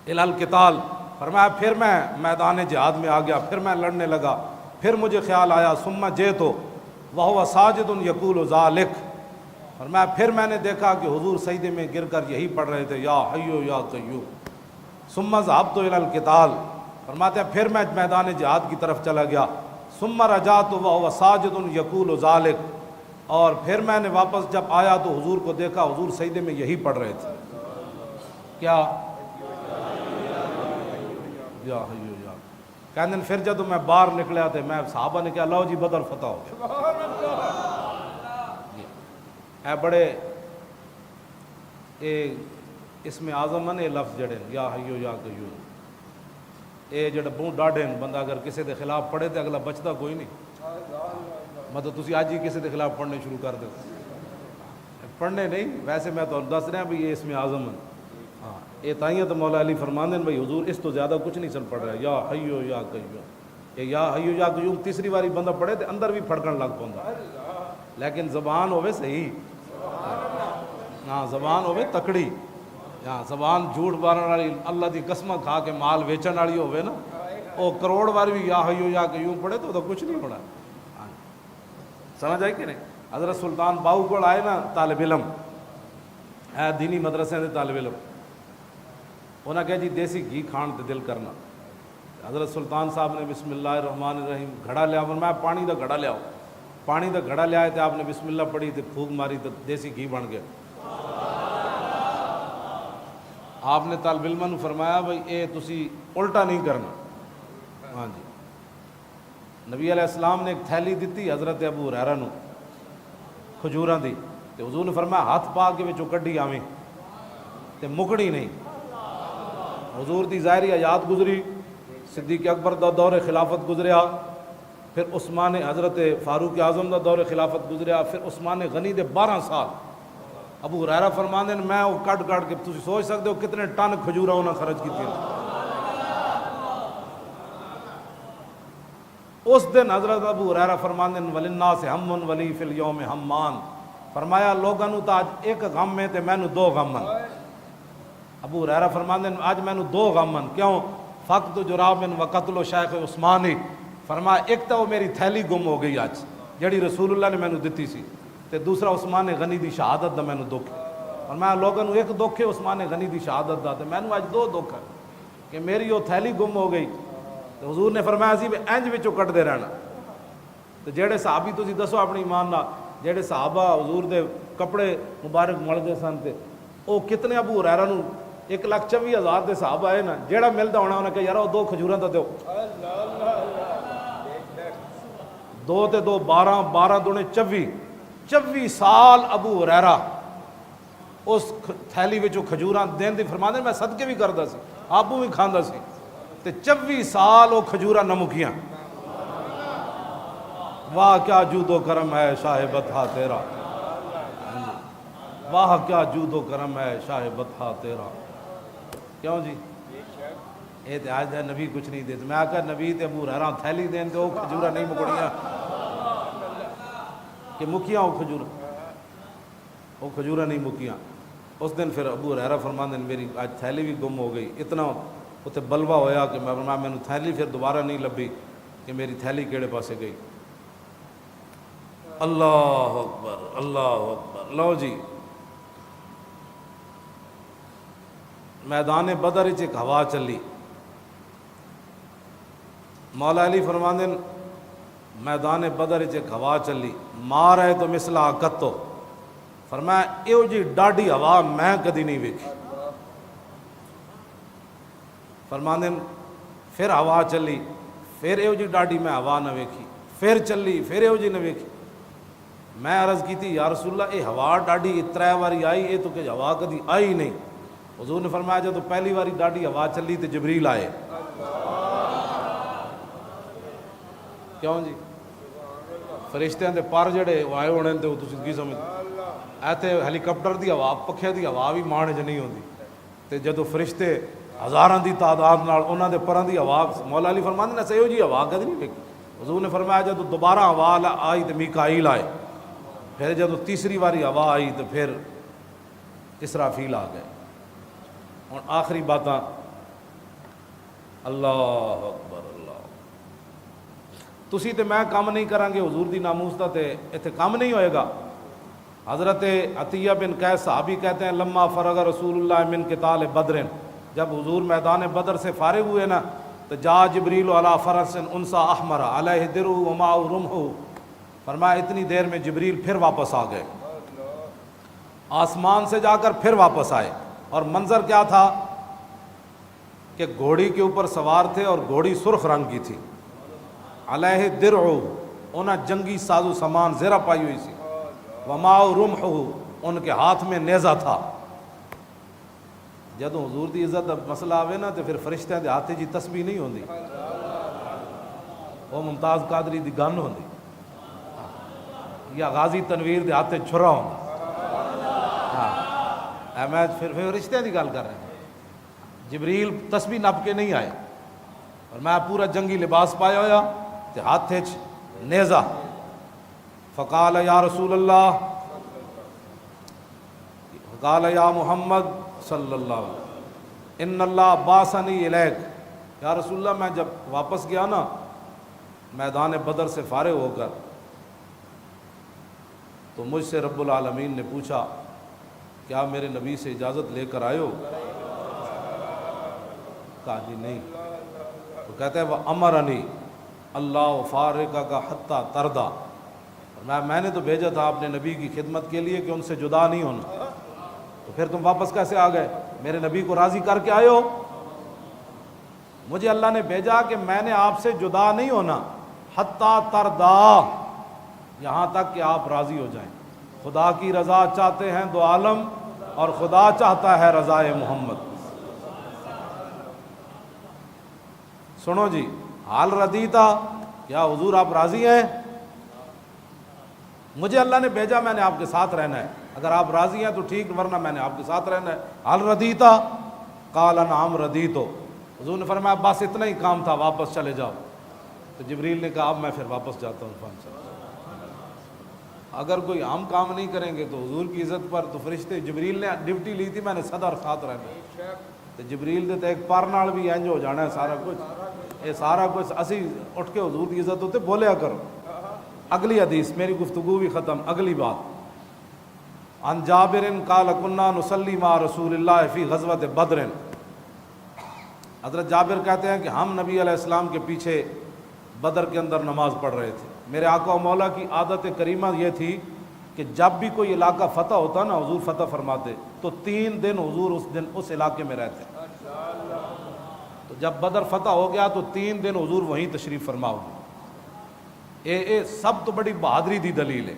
الی القتال. فرمایا پھر میں میدان جہاد میں آ گیا، پھر میں لڑنے لگا. پھر مجھے خیال آیا ثم جئت وہو ساجد یقول ذلک. فرمایا پھر میں نے دیکھا کہ حضور سجدے میں گر کر یہی پڑھ رہے تھے یا حی یا قیوم. ثم ذهبت الی القتال. فرماتے ہیں پھر میں میدان جہاد کی طرف چلا گیا. ثم رجعت وهو ساجد یقول ذلک. اور پھر میں نے واپس جب آیا تو حضور کو دیکھا حضور سجدے میں یہی پڑھ رہے تھے کیا یا حی یا. کہنے پھر جب میں باہر نکلیا تھے میں صحابہ نے کہا لو جی بدر فتح ہو گیا. اے بڑے اس میں اعظم نے لفظ جڑے یا حی یا قیوم اے جڑے بہت ڈاڈے بندہ اگر کسی دے خلاف پڑھے تو اگلا بچتا کوئی نہیں. مطلب تسی آج ہی کسی کے خلاف پڑھنے شروع کر دو، پڑھنے نہیں ویسے میں تو دس رہا بھی یہ اس میں اعظم ہے. ہاں یہ تائیں تو مولا علی فرماندے ہیں بھائی حضور اس تو زیادہ کچھ نہیں سن پڑھ رہا یا حیو یا قیوم. یہ یا حیو یا قیوم تیسری باری بندہ پڑھے تو اندر بھی پھڑکن لگ پوندا. لیکن زبان ہوے صحیح، ہاں زبان ہوے تکڑی، ہاں زبان جھوٹ مارن والی اللہ دی قسم کھا کے مال ویچن والی ہوے نا، وہ کروڑ بار بھی یا حیو یا قیوم پڑھے تو کچھ نہیں ہونا۔ سمجھ آئی کہ نہیں؟ حضرت سلطان باہو کو آئے نا طالب علم، اے دینی مدرسے دے طالب علم، انہاں کہا جی دیسی گھی کھان تے دل کرنا۔ حضرت سلطان صاحب نے بسم اللہ الرحمن الرحیم گھڑا لیا، فرمایا پانی دا گھڑا لیاؤ، پانی دا گھڑا لیا تے آپ نے بسم اللہ پڑھی تے پھونک ماری تے دیسی گھی بن گیا۔ آپ نے طالب علماں نو فرمایا بھئی اے تسی الٹا نہیں کرنا۔ ہاں جی، نبی علیہ السلام نے ایک تھیلی دیتی حضرت ابو ہریرہ نو کھجوراں دی، تے حضور نے فرمایا ہاتھ پا کے وچوں کڈی آویں تے مکڑی نہیں۔ حضور دی ظاہری حیات گزری، صدیق اکبر دا دور خلافت گزریا، پھر عثمان حضرت فاروق اعظم دا دور خلافت گزریا، پھر عثمان غنی دے 12 سال۔ ابو ہریرہ فرماندے نے میں وہ کٹ کے تسی سوچ سکتے ہو کتنے ٹن کھجوراں انہاں خرچ کیتی۔ اس دن حضرت ابو ہریرہ فرماندے نے وللناس ہم ولی فی الیوم ہمان، فرمایا لوگاں نو تا اج ایک غم ہے تے مینوں 2 غم ہیں۔ ابو ہریرہ فرماندے نے اج مینوں 2 غم ہیں، کیوں؟ فقط جراب و قتل شیخ عثمانی، فرمایا ایک تو میری تھیلی گم ہو گئی اج جڑی رسول اللہ نے مینوں دتی سی، تے دوسرا عثمان غنی دی شہادت دا مینوں دکھ۔ فرمایا لوگاں نو ایک دکھ ہے عثمان غنی دی شہادت دا، تے مینوں اج 2 دکھ ہے کہ میری وہ تھیلی گم ہو گئی۔ تو حضور نے فرمایا سی انج وچوں کٹدے رہنا۔ تو جہڑے صحابی تسی دسو اپنی ایمان نال جہڑے صحابہ حضور دے کپڑے مبارک ملدے سن تے او کتنے ابو ہریرہ نو 1,24,000 دے صحابہ آئے نا، جہڑا ملدا ہونا انہاں کہ یار وہ 2 کھجوراں تے دیو، 2 تے 2 12 12 دونے 24 سال ابو ہریرہ اس تھیلی وچوں کھجوراں دین دی فرماندے میں صدقے بھی کردا سی، آپو بھی کھاندا سی، تے 24 سال وہ کھجوراں نہ مکیاں۔ واہ کیا جود و کرم ہے شاہ بطحہ تیرا، واہ کیا جود و کرم ہے شاہ بطحہ تیرا۔ کیوں جی؟ اے تے آج دا نبی کچھ نہیں دیتے، میں آکھا نبی تے ابو ہریرہ تھیلی دین تے وہ کھجوراں نہیں مکڑیاں کہ مکیاں، وہ کھجوراں نہیں مکیاں۔ اس دن پھر ابو ہریرہ فرماندے نے میری آج تھیلی بھی گم ہو گئی، اتنا اتنے بلوا ہویا کہ میں تھیلی پھر دوبارہ نہیں لبھی کہ میری تھیلی کیڑے پاسے گئی۔ اللہ اکبر اللہ اکبر۔ لو جی میدان بدر وچ ایک ہوا چلی، مولا علی فرماندے میدان بدر وچ ایک ہوا چلی، مار ہے تو مثلا کتو، فرمایا ایو جی ڈاڈی ہوا میں کدی نہیں ویکھی۔ فرماندے پھر ہوا چلی، پھر ایو جی ڈاڈی میں ہوا نہ ویکھی، پھر چلی پھر ایو جی نہ ویکھی۔ میں عرض کی تھی یا رسول اللہ اے ہوا ڈاڈی 3 واری آئی، اے تو کہ ہوا کدی آئی نہیں۔ حضور نے فرمایا جب پہلی واری ڈاڈی ہوا چلی تو جبریل آئے۔ کیوں جی؟ فرشتیاں دے پر جڑے آئے ہونے تے تسی کی سمجھ ایتھے ہیلی کاپٹر دی ہوا پکھے دی ہوا بھی مانے چ نہیں ہوندی، تے جدو فرشتے ہزاراں دی تعداد نال انہاں دے پراں دی ہوا، مولا علی فرماندے نے سہیو جی ہوا کدی نہیں ویکھی۔ حضور نے فرمایا جدو دوبارہ ہوا آئی تو میکائیل آئے، پھر جدو تیسری واری ہوا آئی تو پھر اسرافیل آ گئے۔ اور آخری باتاں اللہ اکبر اللہ، تسی تے میں کام نہیں کریں گے حضور دی ناموس دا تے ایتھے کام نہیں ہوئے گا۔ حضرت عطیہ بن قیس صحابی کہتے ہیں لما فرغ رسول اللہ من قتال بدر، جب حضور میدان بدر سے فارغ ہوئے نا تو جا جبریل علی فرس انسا احمر علیہ درع ومعہ رمح، فرمایا اتنی دیر میں جبریل پھر واپس آ گئے، آسمان سے جا کر پھر واپس آئے، اور منظر کیا تھا کہ گھوڑی کے اوپر سوار تھے اور گھوڑی سرخ رنگ کی تھی، علیہ درع انہاں جنگی ساز و سامان زیرہ پائی ہوئی سی، ومعہ رمح ان کے ہاتھ میں نیزہ تھا۔ جدو حضور دی عزت دا مسئلہ آوے نا تو پھر فرشتیاں دے ہاتھے جی تسبیح نہیں ہوندی، وہ ممتاز قادری دی گن ہوندی یا غازی تنویر دے ہاتھے چھرا ہوندا۔ ہاں میں پھر فرشتیاں دی گل کر رہا ہوں، جبریل تسبیح نپ کے نہیں آئے، اور میں پورا جنگی لباس پایا ہویا تے ہاتھے نیزہ، فقال یا رسول اللہ، فقال یا محمد صلی اللہ علیہ وسلم ان اللہ باسنی الیک، یا رسول اللہ میں جب واپس گیا نا میدان بدر سے فارغ ہو کر، تو مجھ سے رب العالمین نے پوچھا کیا میرے نبی سے اجازت لے کر آئے ہو؟ کہا جی نہیں۔ تو کہتے ہیں وہ امرنی اللہ فارقہ کا حتیٰ تردا، میں نے تو بھیجا تھا اپنے نبی کی خدمت کے لیے کہ ان سے جدا نہیں ہونا، تو پھر تم واپس کیسے آ گئے؟ میرے نبی کو راضی کر کے آئے ہو؟ مجھے اللہ نے بھیجا کہ میں نے آپ سے جدا نہیں ہونا، حتیٰ تردا، یہاں تک کہ آپ راضی ہو جائیں۔ خدا کی رضا چاہتے ہیں دو عالم، اور خدا چاہتا ہے رضائے محمد۔ سنو جی، حال ردیتا، کیا حضور آپ راضی ہیں؟ مجھے اللہ نے بھیجا، میں نے آپ کے ساتھ رہنا ہے، اگر آپ راضی ہیں تو ٹھیک، ورنہ میں نے آپ کے ساتھ رہنا ہے۔ حال ردیتا، قال نعم ردیتو، حضور نے فرمایا بس اتنا ہی کام تھا، واپس چلے جاؤ۔ تو جبریل نے کہا اب میں پھر واپس جاتا ہوں۔ اگر کوئی عام کام نہیں کریں گے تو حضور کی عزت پر تو فرشتے، جبریل نے ڈیوٹی لی تھی میں نے صدر ساتھ رہنا، تو جبریل دے تے ایک پار نال بھی انج ہو جانا ہے سارا کچھ، یہ سارا کچھ اسی اٹھ کے حضور کی عزت ہوتے بولیا کرو۔ اگلی حدیث، میری گفتگو بھی ختم، اگلی بات، عن جابر قال كنا نصلي مع رسول اللہ فی غزوۃ بدر، حضرت جابر کہتے ہیں کہ ہم نبی علیہ السلام کے پیچھے بدر کے اندر نماز پڑھ رہے تھے۔ میرے آقا و مولا کی عادت کریمہ یہ تھی کہ جب بھی کوئی علاقہ فتح ہوتا نا، حضور فتح فرماتے تو 3 دن حضور اس علاقے میں رہتے۔ تو جب بدر فتح ہو گیا تو 3 دن حضور وہیں تشریف فرما ہوگی۔ اے سب تو بڑی بہادری دی دلیل ہے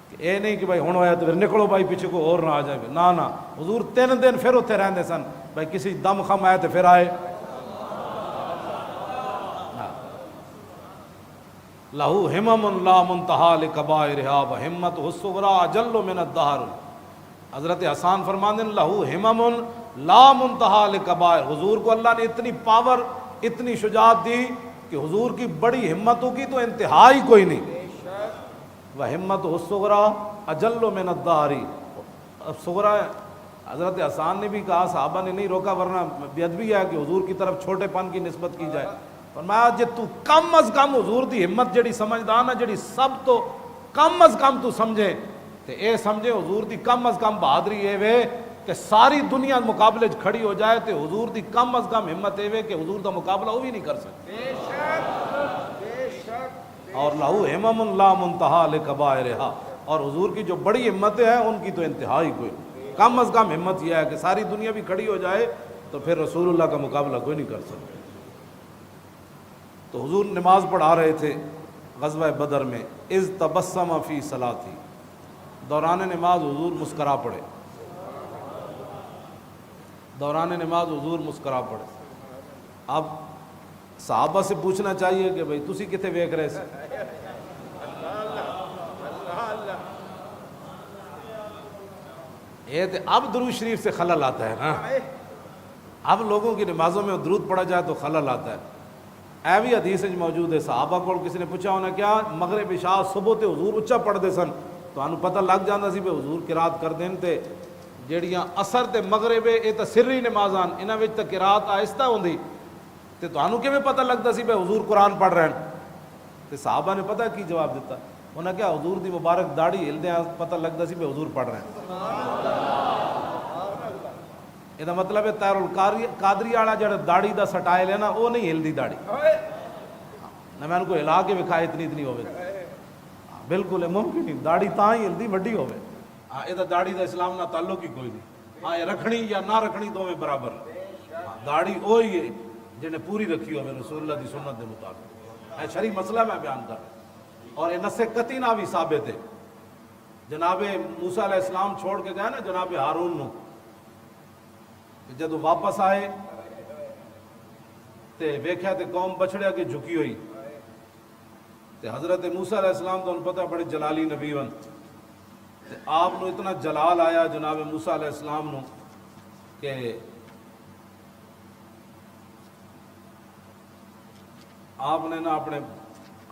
کہ اے نہیں کہ بھائی ہوں ہویا تو پھر نکلو بھائی پیچھے کو اور نہ آ جائے، نہ حضور 3 دن پھر اتنے رہندے سن، بھائی کسی دم خم آئے تو پھر آئے۔ لہو ہمم لا منتہا لکبائرہا وہمتہ الصغریٰ اجل من الدہر، حضرت حسان فرماندے ہیں لہو ہمم لا منتہا لکبائر، حضور کو اللہ نے اتنی پاور، اتنی شجاعت دی کہ حضور کی بڑی ہمتوں کی تو انتہا ہی کوئی نہیں۔ وہمتہ الصغریٰ اجل من الدہر، صغریٰ حضرت حسان نے بھی کہا، صحابہ نے نہیں روکا ورنہ بے ادبی ہے کہ حضور کی طرف چھوٹے پن کی نسبت کی جائے۔ فرمایا جے تو کم از کم حضور دی ہمت جڑی سمجھدا نا، جڑی سب تو کم از کم تو سمجھے تے اے سمجھے حضور دی کم از کم بہادری اے وے کہ ساری دنیا مقابلے کھڑی ہو جائے تے حضور دی کم از کم ہمت اے وے کہ حضور دا مقابلہ وہ بھی نہیں کر سکتے۔ اور لہو ہمم لا منتہا لکبائرہا، اور حضور کی جو بڑی ہمتیں ہیں ان کی تو انتہا ہی کوئی نہیں۔ کم از کم ہمت یہ ہے کہ ساری دنیا بھی کھڑی ہو جائے تو پھر رسول اللہ کا مقابلہ کوئی نہیں کر سکتا۔ تو حضور نماز پڑھا رہے تھے غزوہ بدر میں، اذ تبسم فی صلاتی، دوران نماز حضور مسکرا پڑے، دوران نماز حضور مسکرا پڑے۔ اب صحابہ سے پوچھنا چاہیے کہ بھئی تسی کتے ویکھ رہے سے؟ یہ اب درود شریف سے خلل آتا ہے نا، اب لوگوں کی نمازوں میں درود پڑھا جائے تو خلل آتا ہے۔ اے بھی حدیث موجود ہے، صحابہ کو کسی نے پوچھا ہونا کیا مغرب عشاء صبح تے حضور اچا پڑھتے سن، تو انہوں پتہ لگ جانا سی کہ حضور قرات کر دین تے جیڑیاں اثر تے مغرب یہ تو سری نمازان انہاں وچ تے قرات آہستہ ہوندی، تے تانوں کیویں پتہ لگتا سی کہ حضور قرآن پڑھ رہے ہیں؟ تے صحابہ نے پتہ کی جواب دیتا، انہاں کیا حضور دی مبارک داڑھی ہلدیاں پتہ لگتا سی کہ حضور پڑھ رہے ہیں۔ یہ مطلب ہے تیر القادری والا جڑا داڑھی دا سٹائل ہے نا وہ نہیں ہلدی داڑھی، نہ میں ان کو ہلا کے وکھائے اتنی ہوئے، بالکل ممکن نہیں، داڑھی تاں ہی ہلدی وڈی ہوئے۔ یہ داڑھی دا اسلام نہ تعلق ہی کوئی نہیں، ہاں یہ رکھنی یا نہ رکھنی دونوں برابر، داڑھی وہی ہے جنہیں پوری رکھی ہوئے رسول اللہ دی سنت دے مطابق، شرعی مسئلہ میں بیان کر، اور یہ نص قطعی نہ بھی ثابت ہے۔ جناب موسیٰ علیہ السلام چھوڑ کے گئے نا جناب ہارون نو، جدو واپس آئے تے ویکھیا تے قوم بچڑیا کے جھکی ہوئی، تے حضرت موسیٰ علیہ السلام تو انہوں پتہ بڑے جلالی نبی ون، تے آپ نو اتنا جلال آیا جناب موسیٰ علیہ السلام نو کہ آپ نے نا اپنے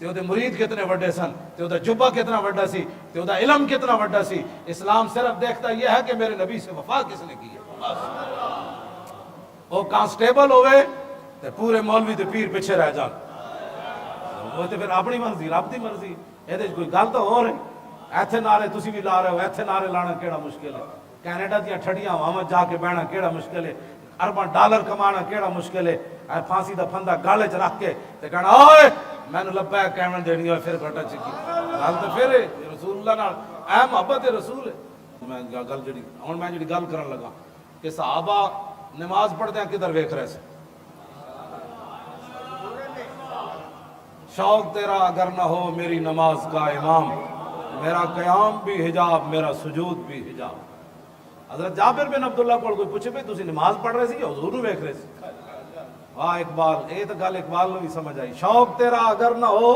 تے وہ مرید کتنے وڈے سن، تے وہ جبہ کتنا وڈا سی، تے وہ علم کتنا وڈا سی۔ اسلام صرف دیکھتا یہ ہے کہ میرے نبی سے وفا کس نے کی ہے۔ وہ کانسٹیبل ہوئے تے پورے مولوی تے پیر پیچھے رہ جان، وہ تے پھر اپنی مرضی، رب دی مرضی، یہ کوئی گل تو ہو رہی۔ ایتھے نعرے تسی بھی لا رہے ہو، ایتھے نعرے لانا کیڑا مشکل ہے؟ کینیڈا دیا ٹھڑیاں ہواں جا کے بہنا کیڑا مشکل ہے؟ ارباں ڈالر کمانا کیڑا مشکل ہے؟ پھانسی دا پھندا گالے چ رکھ کے تے کہنا اوئے مینوں لبیک کہن دینی ہوئے پھر گھٹا چکی گل تے پھر رسول اللہ نال اے محبت رسول ہے۔ میں گل جڑی ہن میں جڑی گل کرن لگا کہ صحابہ نماز پڑھدے کدھر ویکھ رہے سے؟ شوق تیرا اگر نہ ہو میری نماز کا امام، میرا قیام بھی حجاب میرا سجود بھی حجاب۔ حضرت جابر بن عبداللہ کو کوئی پوچھے بھئی تسی نماز پڑھ رہے سی یا حضور نو ویکھ رہے سی؟ واہ اقبال، اے تو گل اقبال نو بھی سمجھ آئی۔ شوق تیرا اگر نہ ہو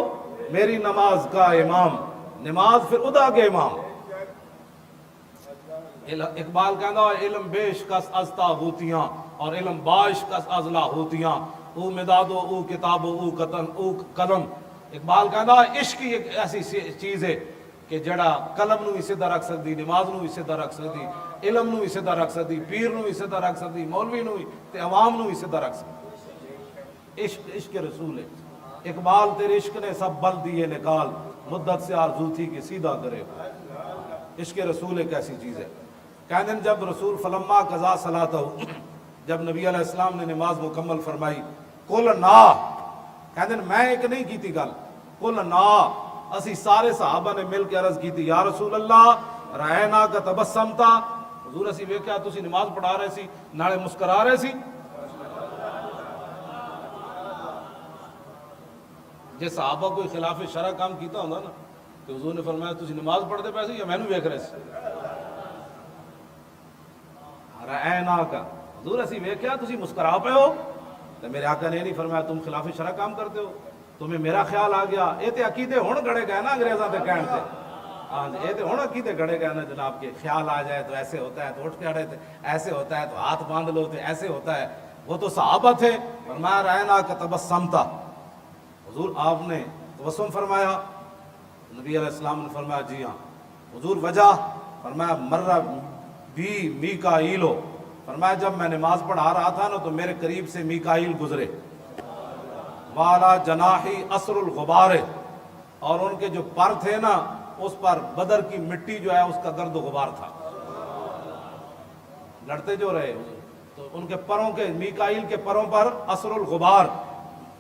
میری نماز کا امام، نماز پھر ادا کے امام۔ اقبال کہندا علم بیش کس از تاغوتیاں اور علم باش کس از لاہوتیاں، او مدادو او کتابو او قلم۔ اقبال کہندا عشق ایک ایسی چیز ہے کہ جڑا قلم نو بھی سیدھا رکھ سکتی، نماز نو بھی سیدھا رکھ سکتی، علم نو بھی سیدھا رکھ سکتی، پیر نو بھی سیدھا رکھ سکتی، مولوی نو بھی تے عوام نو بھی سیدھا رکھ سکتی۔ عشق رسول ہے۔ اقبال تیرے عشق نے سب بل دیے نکال، مدت سے آرزو تھی کہ سیدھا کرے۔ عشق رسول ایک ایسی چیز ہے۔ کہنے جب رسول فلما قضا صلاتہ، جب نبی علیہ السلام نے نماز مکمل فرمائی، قل نا، کہنے میں ایک نہیں کی تھی گل، قل نا، اسی سارے صحابہ نے مل کے عرض کی تھی یا رسول اللہ رائنا کا تبسمتا، حضور اسی ویکھیا تسی نماز پڑھا رہے سی نالے مسکرا رہے سی۔ جے صحابہ کوئی خلاف شرع کام کیتا ہوندا نا تو حضور نے فرمایا تسی نماز پڑھتے پے سی یا مینوں ویکھ رہے سی؟ رائنا کا، حضور اسی ویکھیا تسی مسکرا پے ہو، تو میرے آقا نے نہیں فرمایا تم خلاف شرع کام کرتے ہو، تمہیں میرا خیال آ گیا۔ یہ تو عقیدے ہن گڑے گئے نا انگریزاں دے کہن تے، ہاں جی یہ تو ہن عقیدے گڑے گئے نا جناب کے خیال آ جائے تو ایسے ہوتا ہے تو اٹھ کے اڑے تھے، ایسے ہوتا ہے تو ہاتھ باندھ لو تو ایسے ہوتا ہے۔ وہ تو صحابہ تھے، فرمایا رائنا کا تبسمتا، حضور آپ نے تبسم فرمایا۔ نبی علیہ السلام نے فرمایا جی ہاں۔ حضور وجہ، فرمایا مرہ بھی میکائیلو، فرمایا جب میں نماز پڑھا رہا تھا نا تو میرے قریب سے میکائیل گزرے، والا جناحی اثر الغبار، اور ان کے جو پر تھے نا اس پر بدر کی مٹی جو ہے اس کا گرد و غبار تھا، لڑتے جو رہے تو ان کے پروں کے، میکائیل کے پروں پر اثر الغبار،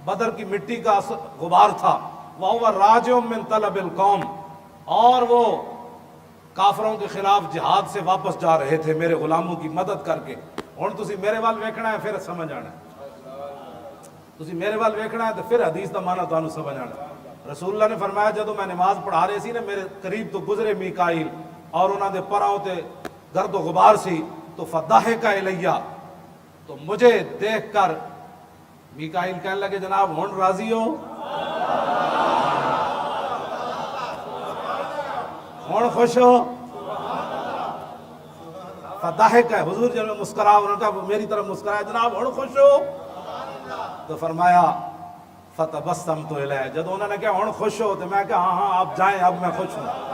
بدر کی مٹی کا غبار تھا۔ وَهُوَ رَاجِعٌ مِّن طَلَبِ الْقَوْمِ، اور وہ کافروں کے خلاف جہاد سے واپس جا رہے تھے میرے غلاموں کی مدد کر کے۔ ہن تسی میرے وال ویکھنا ہے پھر سمجھ آنا ہے، تسی میرے وال ویکھنا ہے تو پھر حدیث دا معنی تانوں سمجھ آنا ہے۔ رسول اللہ نے فرمایا جدوں میں نماز پڑھا رہے سی نا میرے قریب تو گزرے میکائیل اور انہاں دے پراں تے گرد و غبار سی، تو فضحک الیہ، تو مجھے دیکھ کر میکائیل کہنے لگے جناب ہن راضی ہو، ہن خوش ہو؟ فضحک ہے، حضور جب میں مسکرا، انہوں نے کہا میری طرف مسکرایا جناب ہن خوش ہو؟ تو فرمایا فتبسمت الیہ، جب انہوں نے کہا ہن خوش ہو تو میں کہا ہاں ہاں آپ جائیں اب میں خوش ہوں۔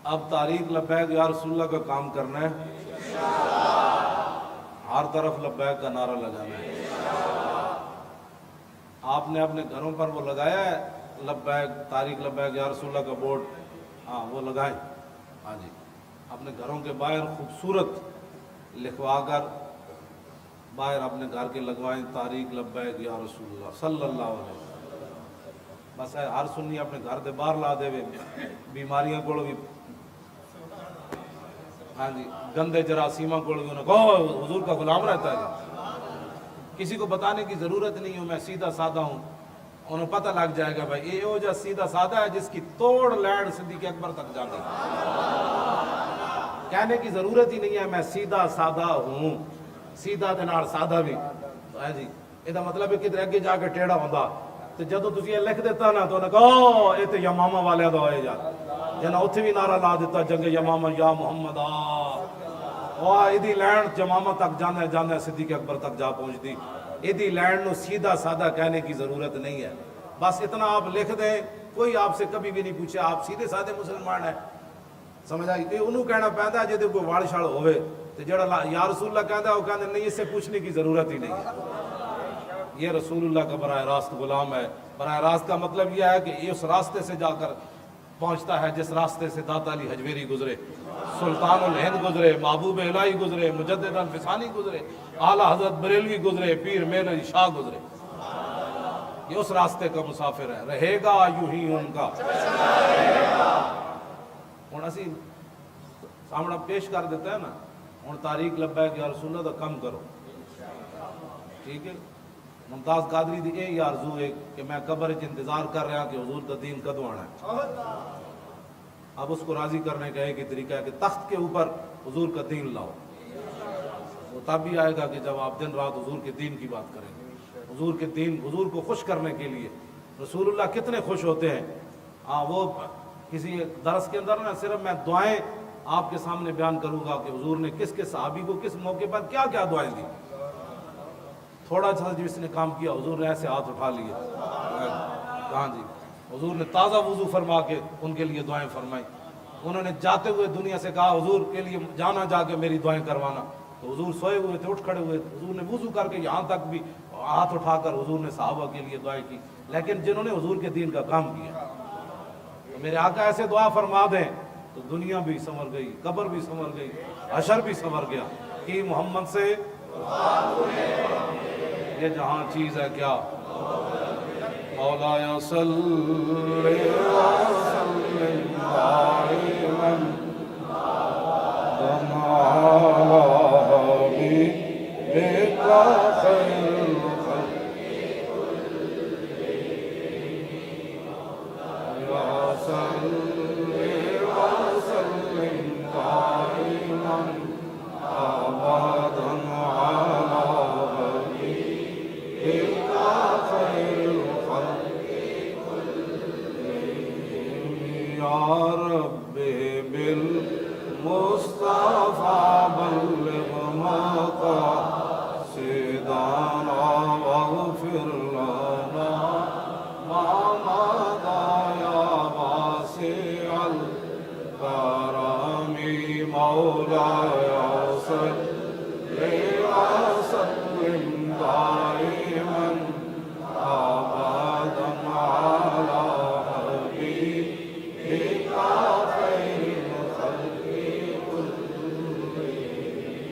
اب تاریخ لبیک یا رسول اللہ کا کام کرنا ہے، ہر طرف لبیک کا نعرہ لگانا ہے۔ آپ نے اپنے گھروں پر وہ لگایا ہے لبیک تاریخ لبیک یا رسول اللہ کا بورڈ، ہاں وہ لگائیں، ہاں جی اپنے گھروں کے باہر خوبصورت لکھوا کر باہر اپنے گھر کے لگوائیں تاریخ لبیک یا رسول اللہ صلی اللہ علیہ وسلم۔ بس ہر سنی اپنے گھر کے باہر لا دے، بیماریاں کو بھی، ہاں جی گندے جراثیموں کو بھی، انہیں حضور کا غلام رہتا ہے، کسی کو بتانے کی ضرورت نہیں ہوں میں سیدھا سادہ ہوں، انہیں پتہ لگ جائے گا بھائی یہ وہ جو سیدھا سادہ ہے جس کی توڑ لینڈ صدیق اکبر تک جاتی، کہنے کی ضرورت ہی نہیں ہے میں سیدھا سادہ ہوں، سیدھا دے نال سادہ بھی، ہے جی یہ مطلب ہے کدھر اگے جا کے ٹیڑھا ہوندا تے جدوں تسی یہ لکھ دیتا نا تو انہاں کہا اے تے یمامہ والے دا ہوئے جا جنہاں اتھے بھی نعرہ لا دیتا جنگ یمامہ یا محمد ایدی لینڈ جمامہ تک جانا ہے صدیق اکبر تک جا پہنچتی ایدی لینڈ نو سیدھا سادہ کہنے کی ضرورت نہیں ہے بس اتنا آپ لکھ دیں کوئی آپ سے کبھی بھی نہیں پوچھے آپ سیدھے سادے مسلمان ہیں سمجھ آئی کہ انہوں کہنا پہنتا ہے جدے کوئی واڑ شاڑ ہوئے تو جڑا یا رسول اللہ کہتا ہے وہ کہتے ہیں نہیں اس سے پوچھنے کی ضرورت ہی نہیں ہے یہ رسول اللہ کا براہ راست غلام ہے براہ راست کا مطلب یہ ہے کہ یہ اس راستے سے جا کر پہنچتا ہے جس راستے سے داتا علی حجویری گزرے سلطان الہند گزرے محبوب الہی گزرے مجدد الفسانی گزرے اعلیٰ حضرت بریلوی گزرے پیر میر علی شاہ گزرے یہ اس راستے کا مسافر ہے رہے گا یوں ہی ان کا ہوں اسی سامنا پیش کر دیتا ہے نا ہوں تاریخ لبا ہے کہ یا رسول اللہ دا کم کرو ٹھیک ہے ممتاز قادری دی یہ آرزو ہے کہ میں قبر انتظار کر رہا کہ حضور دا دین کدو آنا ہے اب اس کو راضی کرنے کا ایک ہی طریقہ ہے کہ تخت کے اوپر حضور کا دین لاؤ وہ تب بھی آئے گا کہ جب آپ دن رات حضور کے دین کی بات کریں گے حضور کے دین حضور کو خوش کرنے کے لیے رسول اللہ کتنے خوش ہوتے ہیں ہاں وہ کسی درس کے اندر نا صرف میں دعائیں آپ کے سامنے بیان کروں گا کہ حضور نے کس کس صحابی کو کس موقع پر کیا کیا دعائیں دی تھوڑا سا جس نے کام کیا حضور نے ایسے ہاتھ اٹھا لیے ہاں جی حضور نے تازہ وضو فرما کے ان کے لیے دعائیں فرمائی انہوں نے جاتے ہوئے دنیا سے کہا حضور کے لیے جانا جا کے میری دعائیں کروانا تو حضور سوئے ہوئے تھے اٹھ کھڑے ہوئے حضور نے وضو کر کے یہاں تک بھی ہاتھ اٹھا کر حضور نے صحابہ کے لیے دعائیں کی لیکن جنہوں نے حضور کے دین کا کام کیا میرے آقا ایسے دعا فرما دیں تو دنیا بھی سنور گئی قبر بھی سنور گئی حشر بھی سنور گیا کہ محمد سے یہ جہاں چیز ہے کیا مولا صلی وسلم دائما حبیبک خیر الخلق یا صلی